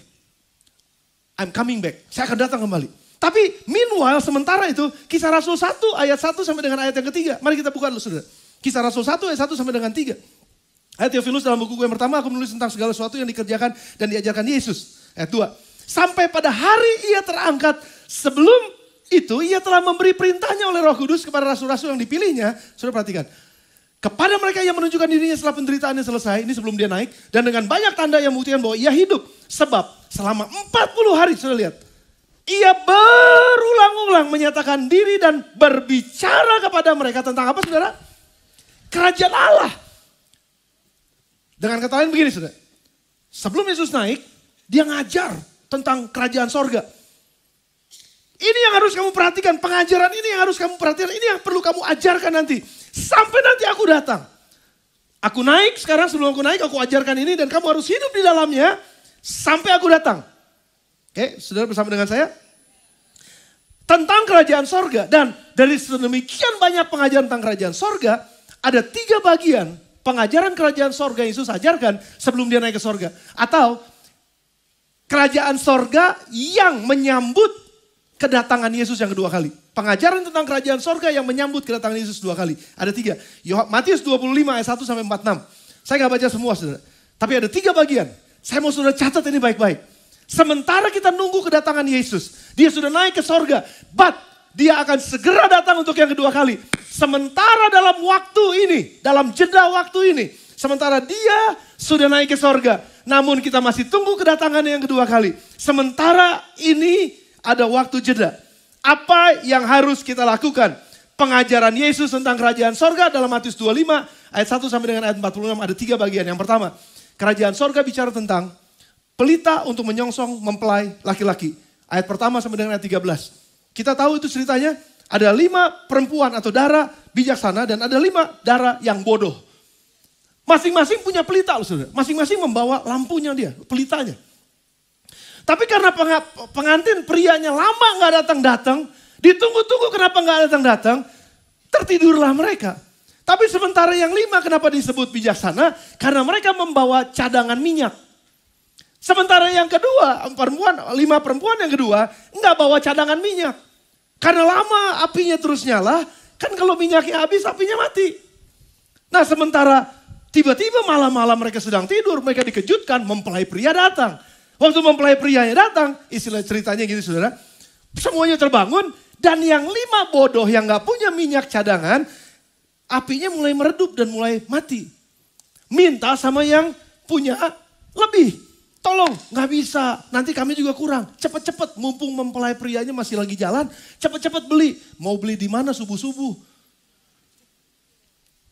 I'm coming back. Saya akan datang kembali. Tapi meanwhile, sementara itu, Kisah Rasul 1 ayat 1 sampai dengan ayat yang ketiga. Mari kita buka dulu saudara. Kisah Rasul 1 ayat 1 sampai dengan 3. Ayat Theophilus dalam buku yang pertama, aku menulis tentang segala sesuatu yang dikerjakan dan diajarkan Yesus. Ayat 2. Sampai pada hari ia terangkat, sebelum itu ia telah memberi perintahnya oleh Roh Kudus kepada rasul-rasul yang dipilihnya. Saudara perhatikan. Kepada mereka yang menunjukkan dirinya setelah penderitaannya selesai. Ini sebelum dia naik. Dan dengan banyak tanda yang membuktikan bahwa ia hidup. Sebab selama 40 hari, saudara lihat. Ia berulang-ulang menyatakan diri dan berbicara kepada mereka tentang apa saudara? Kerajaan Allah. Dengan kata lain begini saudara. Sebelum Yesus naik, dia ngajar tentang kerajaan sorga. Ini yang harus kamu perhatikan, pengajaran ini yang harus kamu perhatikan, ini yang perlu kamu ajarkan nanti. Sampai nanti aku datang. Aku naik, sekarang sebelum aku naik aku ajarkan ini dan kamu harus hidup di dalamnya sampai aku datang. Oke, saudara bersama dengan saya? Tentang kerajaan sorga. Dan dari sedemikian banyak pengajaran tentang kerajaan sorga, ada 3 bagian pengajaran kerajaan sorga yang Yesus ajarkan sebelum dia naik ke sorga. Atau kerajaan sorga yang menyambut kedatangan Yesus yang kedua kali. Pengajaran tentang kerajaan sorga yang menyambut kedatangan Yesus 2 kali. Ada 3. Matius 25 ayat 1 sampai 46. Saya gak baca semua saudara. Tapi ada 3 bagian. Saya mau saudara catat ini baik-baik. Sementara kita nunggu kedatangan Yesus. Dia sudah naik ke sorga. But dia akan segera datang untuk yang kedua kali. Sementara dalam waktu ini. Dalam jeda waktu ini. Sementara dia sudah naik ke sorga. Namun kita masih tunggu kedatangan yang kedua kali. Sementara ini ada waktu jeda. Apa yang harus kita lakukan? Pengajaran Yesus tentang kerajaan sorga dalam Matius 25 ayat 1 sampai dengan ayat 46 ada 3 bagian. Yang pertama, kerajaan sorga bicara tentang pelita untuk menyongsong mempelai laki-laki. Ayat pertama sampai dengan ayat 13. Kita tahu itu ceritanya ada 5 perempuan atau dara bijaksana dan ada 5 dara yang bodoh. Masing-masing punya pelita loh saudara. Masing-masing membawa lampunya dia, pelitanya. Tapi karena pengantin prianya lama gak datang-datang, ditunggu-tunggu kenapa gak datang-datang, tertidurlah mereka. Tapi sementara yang 5 kenapa disebut bijaksana? Karena mereka membawa cadangan minyak. Sementara yang kedua, 5 perempuan yang kedua, gak bawa cadangan minyak. Karena lama apinya terus nyala, kan kalau minyaknya habis apinya mati. Nah sementara tiba-tiba malam-malam mereka sedang tidur, mereka dikejutkan, mempelai pria datang. Waktu mempelai prianya datang, istilah ceritanya gini saudara, semuanya terbangun dan yang 5 bodoh yang gak punya minyak cadangan, apinya mulai meredup dan mulai mati. Minta sama yang punya lebih, tolong gak bisa, nanti kami juga kurang. Cepet-cepet, mumpung mempelai prianya masih lagi jalan, cepet-cepet beli. Mau beli di mana subuh-subuh?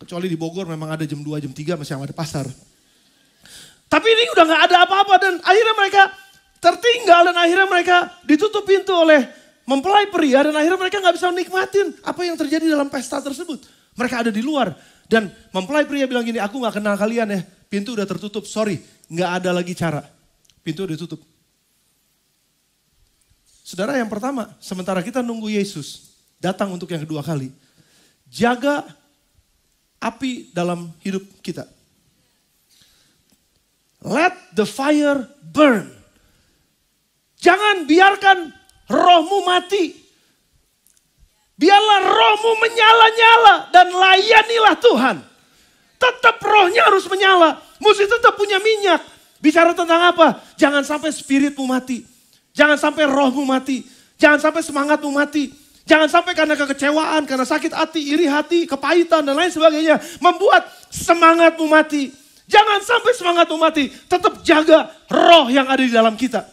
Kecuali di Bogor memang ada jam 2, jam 3 masih ada pasar. Tapi ini udah gak ada apa-apa dan akhirnya mereka tertinggal dan akhirnya mereka ditutup pintu oleh mempelai pria dan akhirnya mereka gak bisa menikmatin apa yang terjadi dalam pesta tersebut. Mereka ada di luar dan mempelai pria bilang gini, aku gak kenal kalian ya, pintu udah tertutup, sorry, gak ada lagi cara, pintu udah tutup. Saudara yang pertama, sementara kita nunggu Yesus datang untuk yang kedua kali, jaga api dalam hidup kita. Let the fire burn. Jangan biarkan rohmu mati. Biarlah rohmu menyala-nyala dan layanilah Tuhan. Tetap rohnya harus menyala. Mesti tetap punya minyak. Bicara tentang apa? Jangan sampai spiritmu mati. Jangan sampai rohmu mati. Jangan sampai semangatmu mati. Jangan sampai karena kekecewaan, karena sakit hati, iri hati, kepahitan dan lain sebagainya. Membuat semangatmu mati. Jangan sampai semangatmu mati. Tetap jaga roh yang ada di dalam kita.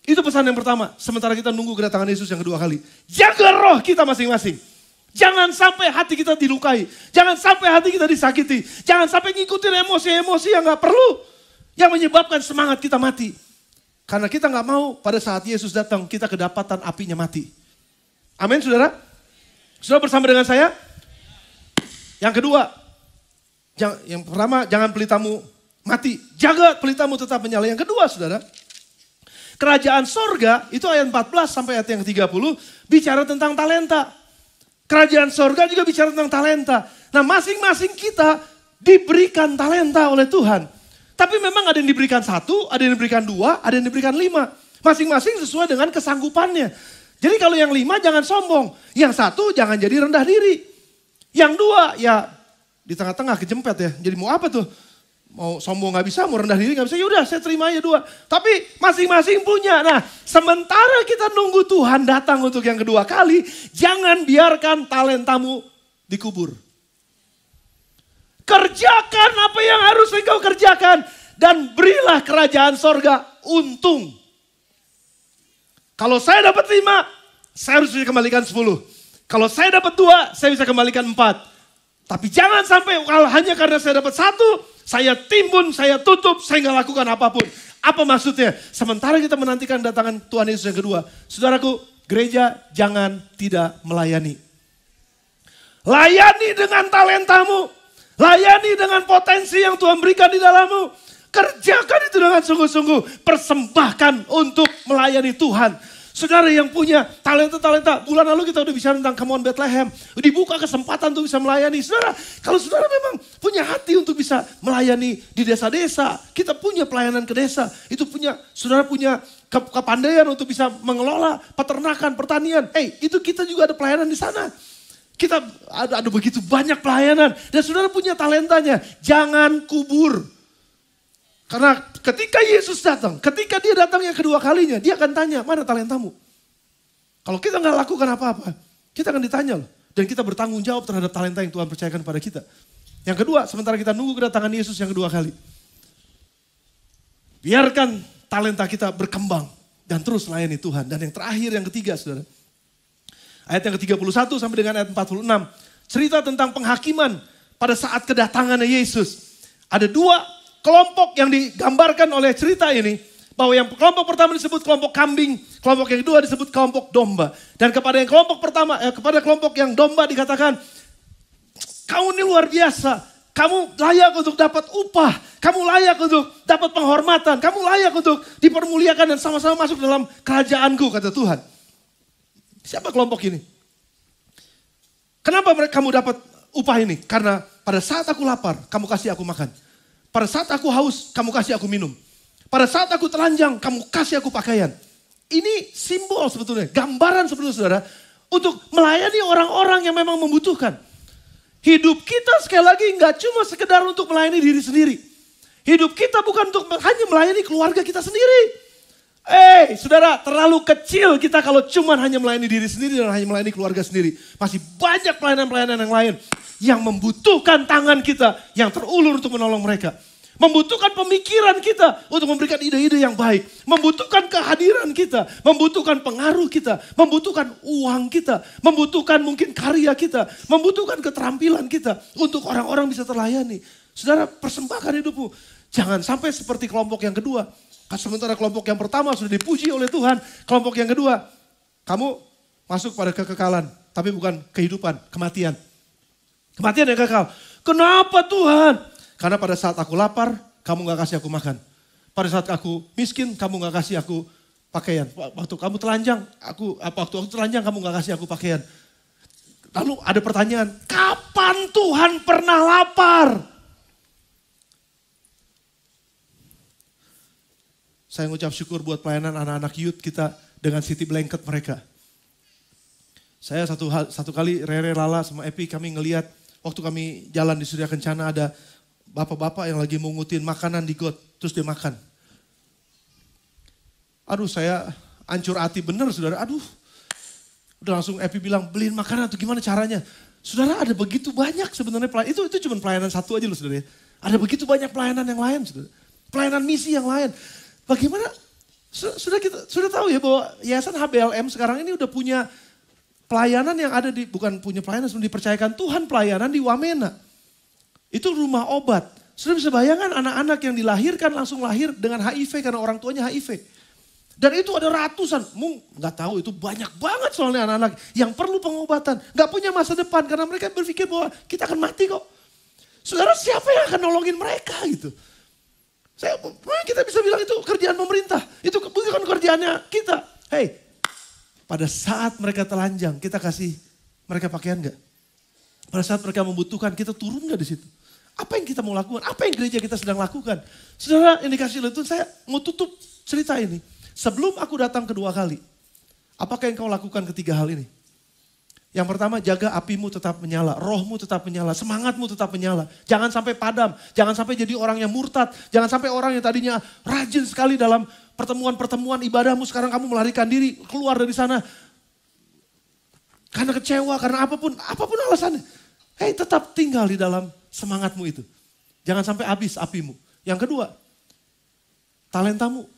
Itu pesan yang pertama. Sementara kita nunggu kedatangan Yesus yang kedua kali. Jaga roh kita masing-masing. Jangan sampai hati kita dilukai. Jangan sampai hati kita disakiti. Jangan sampai ngikutin emosi-emosi yang gak perlu. Yang menyebabkan semangat kita mati. Karena kita gak mau pada saat Yesus datang kita kedapatan apinya mati. Amin saudara? Saudara bersama dengan saya? Yang kedua. Yang pertama, jangan pelitamu mati. Jaga pelitamu tetap menyala. Yang kedua, saudara. Kerajaan sorga, itu ayat 14 sampai ayat yang 30, bicara tentang talenta. Kerajaan sorga juga bicara tentang talenta. Nah masing-masing kita diberikan talenta oleh Tuhan. Tapi memang ada yang diberikan 1, ada yang diberikan 2, ada yang diberikan 5. Masing-masing sesuai dengan kesanggupannya. Jadi kalau yang 5 jangan sombong. Yang 1 jangan jadi rendah diri. Yang 2 ya di tengah-tengah kejempet ya. Jadi mau apa tuh? Mau sombong gak bisa, mau rendah diri gak bisa. Yaudah saya terima aja 2. Tapi masing-masing punya. Nah sementara kita nunggu Tuhan datang untuk yang kedua kali. Jangan biarkan talentamu dikubur. Kerjakan apa yang harus engkau kerjakan. Dan berilah kerajaan sorga untung. Kalau saya dapat 5, saya harus bisa kembalikan 10. Kalau saya dapat 2, saya bisa kembalikan 4. Tapi jangan sampai hanya karena saya dapat 1, saya timbun, saya tutup, saya nggak lakukan apapun. Apa maksudnya? Sementara kita menantikan datangan Tuhan Yesus yang kedua. Saudaraku, gereja jangan tidak melayani. Layani dengan talentamu. Layani dengan potensi yang Tuhan berikan di dalammu. Kerjakan itu dengan sungguh-sungguh. Persembahkan untuk melayani Tuhan. Saudara yang punya talenta-talenta, bulan lalu kita udah bicara tentang Come on Bethlehem. Dibuka kesempatan untuk bisa melayani. Saudara, kalau saudara memang punya hati untuk bisa melayani di desa-desa. Kita punya pelayanan ke desa. Itu punya, saudara punya kepandaian untuk bisa mengelola peternakan, pertanian. Itu kita juga ada pelayanan di sana. Kita ada begitu banyak pelayanan. Dan saudara punya talentanya. Jangan kubur. Karena ketika Yesus datang, ketika dia datang yang kedua kalinya, dia akan tanya, mana talentamu? Kalau kita nggak lakukan apa-apa, kita akan ditanya loh. Dan kita bertanggung jawab terhadap talenta yang Tuhan percayakan pada kita. Yang kedua, sementara kita nunggu kedatangan Yesus yang kedua kali. Biarkan talenta kita berkembang dan terus layani Tuhan. Dan yang terakhir, yang ketiga saudara. Ayat yang ke-31 sampai dengan ayat 46. Cerita tentang penghakiman pada saat kedatangannya Yesus. Ada 2 kelompok yang digambarkan oleh cerita ini, bahwa yang kelompok pertama disebut kelompok kambing, kelompok yang kedua disebut kelompok domba. Dan kepada yang kelompok pertama, kepada kelompok yang domba dikatakan, kamu ini luar biasa, kamu layak untuk dapat upah, kamu layak untuk dapat penghormatan, kamu layak untuk dipermuliakan dan sama-sama masuk dalam kerajaanku, kata Tuhan. Siapa kelompok ini? Kenapa kamu dapat upah ini? Karena pada saat aku lapar, kamu kasih aku makan. Pada saat aku haus, kamu kasih aku minum. Pada saat aku telanjang, kamu kasih aku pakaian. Ini simbol sebetulnya, gambaran sebetulnya saudara. Untuk melayani orang-orang yang memang membutuhkan. Hidup kita sekali lagi nggak cuma sekedar untuk melayani diri sendiri. Hidup kita bukan untuk hanya melayani keluarga kita sendiri. Saudara, terlalu kecil kita kalau cuma hanya melayani diri sendiri dan hanya melayani keluarga sendiri. Masih banyak pelayanan-pelayanan yang lain yang membutuhkan tangan kita yang terulur untuk menolong mereka. Membutuhkan pemikiran kita untuk memberikan ide-ide yang baik. Membutuhkan kehadiran kita. Membutuhkan pengaruh kita. Membutuhkan uang kita. Membutuhkan mungkin karya kita. Membutuhkan keterampilan kita. Untuk orang-orang bisa terlayani. Saudara, persembahkan hidupmu. Jangan sampai seperti kelompok yang kedua. Sementara kelompok yang pertama sudah dipuji oleh Tuhan. Kelompok yang kedua, kamu masuk pada kekekalan. Tapi bukan kehidupan, kematian. Kematian yang kekal. Kenapa Tuhan? Karena pada saat aku lapar, kamu gak kasih aku makan. Pada saat aku miskin, kamu gak kasih aku pakaian. Waktu kamu telanjang, waktu aku telanjang, kamu gak kasih aku pakaian. Lalu ada pertanyaan, kapan Tuhan pernah lapar? Saya mengucap syukur buat pelayanan anak-anak youth kita dengan city blanket mereka. Saya satu kali Rere, Lala sama Epi kami ngelihat waktu kami jalan di Surya Kencana ada bapak-bapak yang lagi mungutin makanan di got, terus dia makan. Aduh, saya hancur hati bener saudara, aduh. Udah langsung Epi bilang, beliin makanan atau gimana caranya. Saudara, ada begitu banyak sebenarnya pelayanan, itu cuma pelayanan satu aja loh saudara. Ada begitu banyak pelayanan yang lain saudara. Pelayanan misi yang lain. Bagaimana, sudah tahu ya bahwa Yayasan HBLM sekarang ini udah punya pelayanan yang ada di, bukan punya pelayanan, sebelum dipercayakan Tuhan pelayanan di Wamena. Itu rumah obat. Sudah bisa bayangkan anak-anak yang dilahirkan langsung lahir dengan HIV karena orang tuanya HIV. Dan itu ada ratusan, nggak tahu itu banyak banget soalnya anak-anak yang perlu pengobatan. Nggak punya masa depan karena mereka berpikir bahwa kita akan mati kok. Saudara, siapa yang akan nolongin mereka gitu. Kita bisa bilang itu kerjaan pemerintah. Itu bukan kerjaannya kita. Hey, pada saat mereka telanjang kita kasih mereka pakaian nggak? Pada saat mereka membutuhkan kita turun nggak di situ? Apa yang kita mau lakukan? Apa yang gereja kita sedang lakukan? Saudara, ini kasih itu saya mau tutup cerita ini. Sebelum aku datang kedua kali, apakah yang kau lakukan ketiga hal ini? Yang pertama, jaga apimu tetap menyala, rohmu tetap menyala, semangatmu tetap menyala. Jangan sampai padam, jangan sampai jadi orang yang murtad, jangan sampai orang yang tadinya rajin sekali dalam pertemuan-pertemuan ibadahmu, sekarang kamu melarikan diri, keluar dari sana. Karena kecewa, karena apapun alasannya. Hey, tetap tinggal di dalam semangatmu itu. Jangan sampai habis apimu. Yang kedua, talentamu.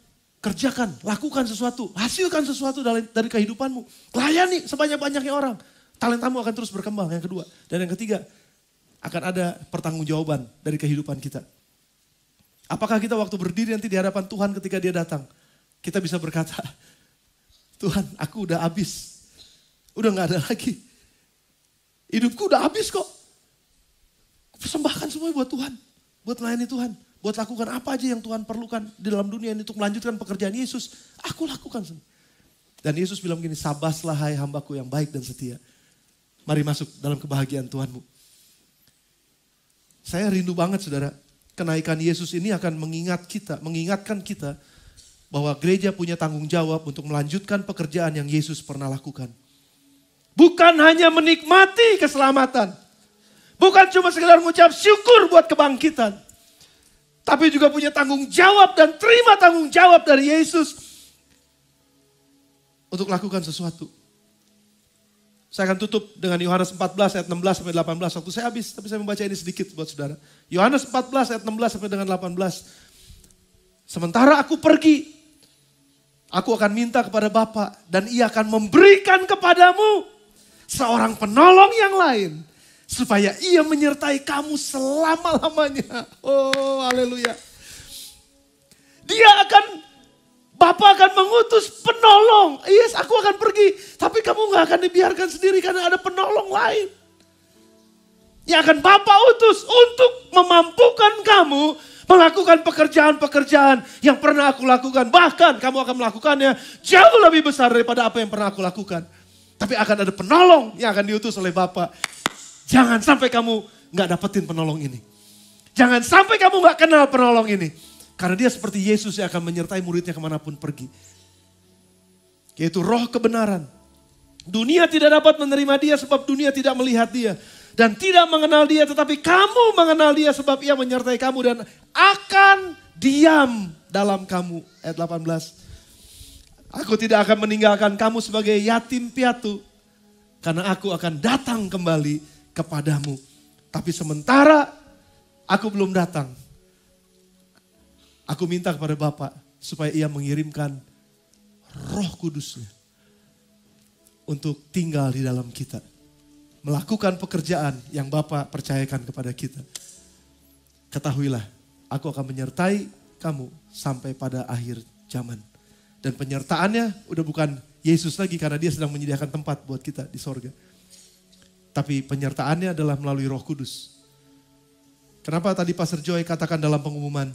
Kerjakan, lakukan sesuatu, hasilkan sesuatu dari kehidupanmu. Layani sebanyak-banyaknya orang. Talentamu akan terus berkembang, yang kedua. Dan yang ketiga, akan ada pertanggungjawaban dari kehidupan kita. Apakah kita waktu berdiri nanti di hadapan Tuhan ketika dia datang, kita bisa berkata, Tuhan aku udah habis, udah gak ada lagi. Hidupku udah habis kok. Persembahkan semuanya buat Tuhan, buat melayani Tuhan. Buat lakukan apa aja yang Tuhan perlukan di dalam dunia ini untuk melanjutkan pekerjaan Yesus. Aku lakukan semua. Dan Yesus bilang begini, sabaslah hai hambaku yang baik dan setia. Mari masuk dalam kebahagiaan Tuhanmu. Saya rindu banget saudara. Kenaikan Yesus ini akan mengingatkan kita bahwa gereja punya tanggung jawab untuk melanjutkan pekerjaan yang Yesus pernah lakukan. Bukan hanya menikmati keselamatan. Bukan cuma sekedar mengucap syukur buat kebangkitan. Tapi juga punya tanggung jawab dan terima tanggung jawab dari Yesus. Untuk lakukan sesuatu. Saya akan tutup dengan Yohanes 14 ayat 16 sampai 18. Waktu saya habis, tapi saya membaca ini sedikit buat saudara. Yohanes 14 ayat 16 sampai dengan 18. Sementara aku pergi, aku akan minta kepada Bapa dan ia akan memberikan kepadamu seorang penolong yang lain. Supaya ia menyertai kamu selama-lamanya. Oh, haleluya. Bapa akan mengutus penolong. Yes, aku akan pergi. Tapi kamu gak akan dibiarkan sendiri karena ada penolong lain. Yang akan Bapa utus untuk memampukan kamu melakukan pekerjaan-pekerjaan yang pernah aku lakukan. Bahkan kamu akan melakukannya jauh lebih besar daripada apa yang pernah aku lakukan. Tapi akan ada penolong yang akan diutus oleh Bapa. Jangan sampai kamu gak dapetin penolong ini. Jangan sampai kamu gak kenal penolong ini. Karena dia seperti Yesus yang akan menyertai muridnya kemanapun pergi. Yaitu roh kebenaran Dunia tidak dapat menerima dia sebab dunia tidak melihat dia. Dan tidak mengenal dia, tetapi kamu mengenal dia sebab ia menyertai kamu dan akan diam dalam kamu. Ayat 18. Aku tidak akan meninggalkan kamu sebagai yatim piatu, karena aku akan datang kembali kepadamu. Tapi sementara aku belum datang, aku minta kepada Bapa supaya ia mengirimkan Roh Kudusnya untuk tinggal di dalam kita. Melakukan pekerjaan yang Bapa percayakan kepada kita. Ketahuilah, aku akan menyertai kamu sampai pada akhir zaman. Dan penyertaannya udah bukan Yesus lagi karena dia sedang menyediakan tempat buat kita di sorga. Tapi penyertaannya adalah melalui Roh Kudus. Kenapa tadi Pastor Joy katakan dalam pengumuman,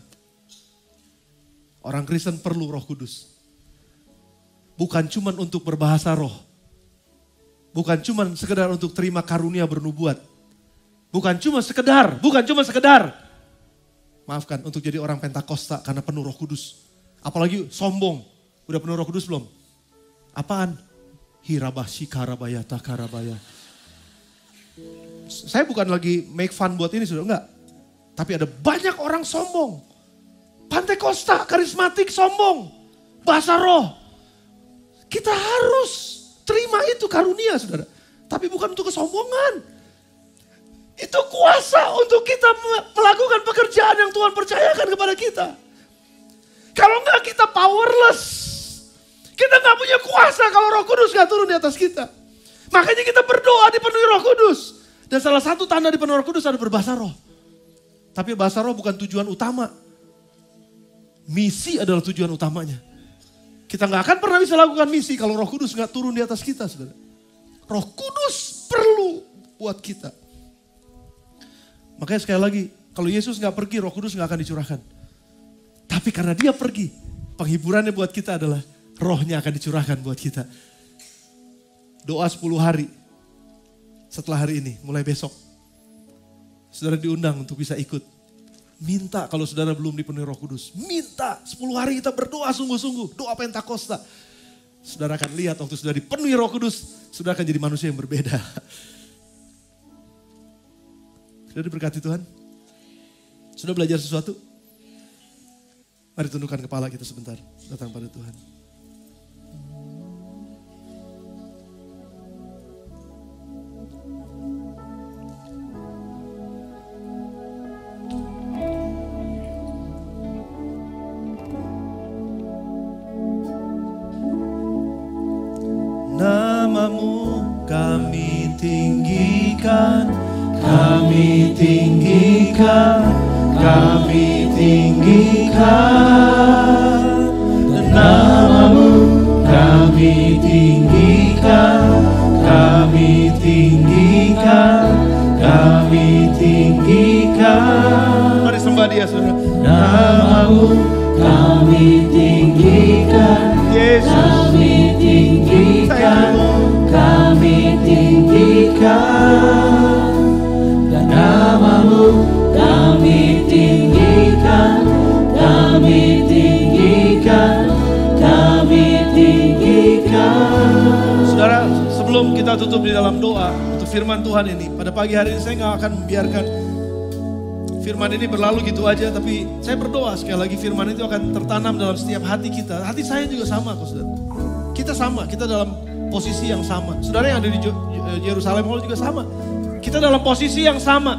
orang Kristen perlu Roh Kudus. Bukan cuma untuk berbahasa roh. Bukan cuma sekedar untuk terima karunia bernubuat. Bukan cuma sekedar. Maafkan, untuk jadi orang Pentakosta karena penuh Roh Kudus. Apalagi sombong. Udah penuh Roh Kudus belum? Apaan? Hirabah sikarabaya takarabaya. Saya bukan lagi make fun buat ini, sudah enggak. Tapi ada banyak orang sombong. Pentakosta, karismatik, sombong. Bahasa roh. Kita harus terima itu karunia, saudara. Tapi bukan untuk kesombongan. Itu kuasa untuk kita melakukan pekerjaan yang Tuhan percayakan kepada kita. Kalau enggak kita powerless. Kita enggak punya kuasa kalau Roh Kudus enggak turun di atas kita. Makanya kita berdoa dipenuhi Roh Kudus. Dan salah satu tanda dipenuhi Roh Kudus ada berbahasa roh. Tapi bahasa roh bukan tujuan utama. Misi adalah tujuan utamanya. Kita nggak akan pernah bisa lakukan misi kalau Roh Kudus nggak turun di atas kita, saudara. Roh Kudus perlu buat kita. Makanya sekali lagi, kalau Yesus nggak pergi, Roh Kudus nggak akan dicurahkan. Tapi karena dia pergi, penghiburannya buat kita adalah rohnya akan dicurahkan buat kita. Doa 10 hari setelah hari ini, mulai besok. Saudara diundang untuk bisa ikut. Minta kalau saudara belum dipenuhi Roh Kudus. Minta 10 hari kita berdoa sungguh-sungguh. Doa Pentakosta. Saudara akan lihat waktu sudah dipenuhi Roh Kudus. Saudara akan jadi manusia yang berbeda. Sudah diberkati Tuhan? Sudah belajar sesuatu? Mari tundukkan kepala kita sebentar. Datang pada Tuhan. Namamu kami tinggikan, kami tinggikan, kami tinggikan. Namamu kami tinggikan, kami tinggikan, kami tinggikan. Mari sembah dia, saudara. Namamu kami tinggikan, Yesus. Kami tinggikan, kami tinggikan. Dan namamu kami tinggikan, kami tinggikan, kami tinggikan. Saudara, sebelum kita tutup di dalam doa untuk firman Tuhan ini, pada pagi hari ini saya gak akan membiarkan firman ini berlalu gitu aja, tapi saya berdoa sekali lagi firman itu akan tertanam dalam setiap hati kita. Hati saya juga sama kok, saudara. Kita sama, kita dalam posisi yang sama. Saudara yang ada di Yerusalem Hall juga sama. Kita dalam posisi yang sama.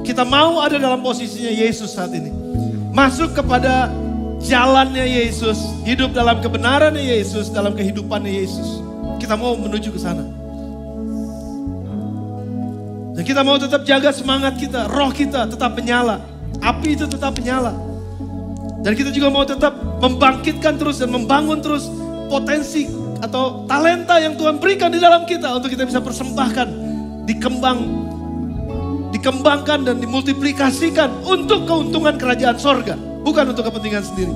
Kita mau ada dalam posisinya Yesus saat ini. Masuk kepada jalannya Yesus, hidup dalam kebenarannya Yesus, dalam kehidupannya Yesus. Kita mau menuju ke sana. Dan kita mau tetap jaga semangat kita, roh kita tetap menyala. Api itu tetap menyala. Dan kita juga mau tetap membangkitkan terus dan membangun terus potensi atau talenta yang Tuhan berikan di dalam kita untuk kita bisa persembahkan, dikembangkan dan dimultiplikasikan untuk keuntungan kerajaan sorga, bukan untuk kepentingan sendiri.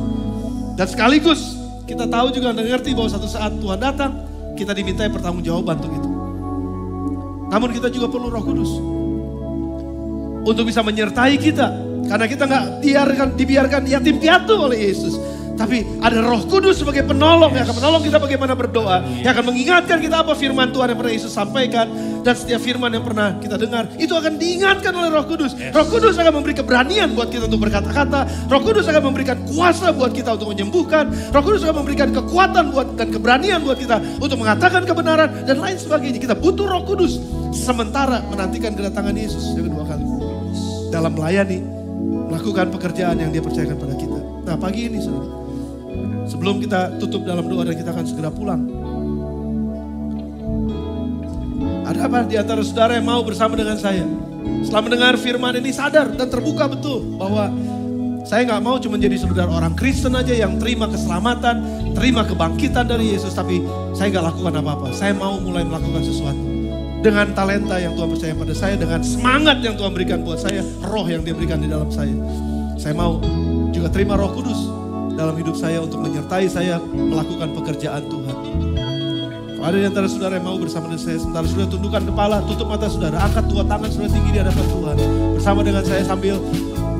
Dan sekaligus kita tahu juga dan mengerti bahwa satu saat Tuhan datang, kita dimintai pertanggungjawaban untuk itu. Namun kita juga perlu Roh Kudus untuk bisa menyertai kita, karena kita nggak dibiarkan yatim piatu oleh Yesus, Tapi ada Roh Kudus sebagai penolong yang akan menolong kita bagaimana berdoa. Yang akan mengingatkan kita apa firman Tuhan yang pernah Yesus sampaikan. Dan setiap firman yang pernah kita dengar, itu akan diingatkan oleh Roh Kudus. Roh Kudus akan memberi keberanian buat kita untuk berkata-kata. Roh Kudus akan memberikan kuasa buat kita untuk menyembuhkan. Roh Kudus akan memberikan kekuatan dan keberanian buat kita untuk mengatakan kebenaran dan lain sebagainya. Kita butuh Roh Kudus sementara menantikan kedatangan Yesus yang kedua kali. Dalam melayani, melakukan pekerjaan yang Dia percayakan pada kita. Nah, pagi ini saudara, sebelum kita tutup dalam doa dan kita akan segera pulang. Ada apa di antara saudara yang mau bersama dengan saya? Setelah mendengar firman ini sadar dan terbuka betul bahwa saya gak mau cuma jadi sekedar orang Kristen aja yang terima keselamatan, terima kebangkitan dari Yesus, tapi saya gak lakukan apa-apa. Saya mau mulai melakukan sesuatu. Dengan talenta yang Tuhan percaya pada saya, dengan semangat yang Tuhan berikan buat saya, roh yang Dia berikan di dalam saya. Saya mau juga terima Roh Kudus dalam hidup saya untuk menyertai saya melakukan pekerjaan Tuhan. Kalau ada di antara saudara yang mau bersama dengan saya, sementara saudara tundukkan kepala, tutup mata saudara, angkat dua tangan saudara tinggi di hadapan Tuhan. Bersama dengan saya sambil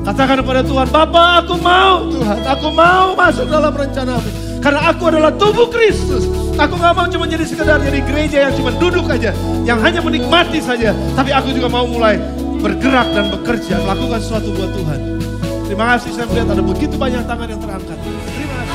katakan kepada Tuhan, Bapa, aku mau Tuhan, aku mau masuk dalam rencana-Mu. Karena aku adalah tubuh Kristus. Aku gak mau cuma jadi sekedar jadi gereja yang cuma duduk aja, yang hanya menikmati saja. Tapi aku juga mau mulai bergerak dan bekerja, melakukan sesuatu buat Tuhan. Terima kasih, saya melihat ada begitu banyak tangan yang terangkat. Terima kasih.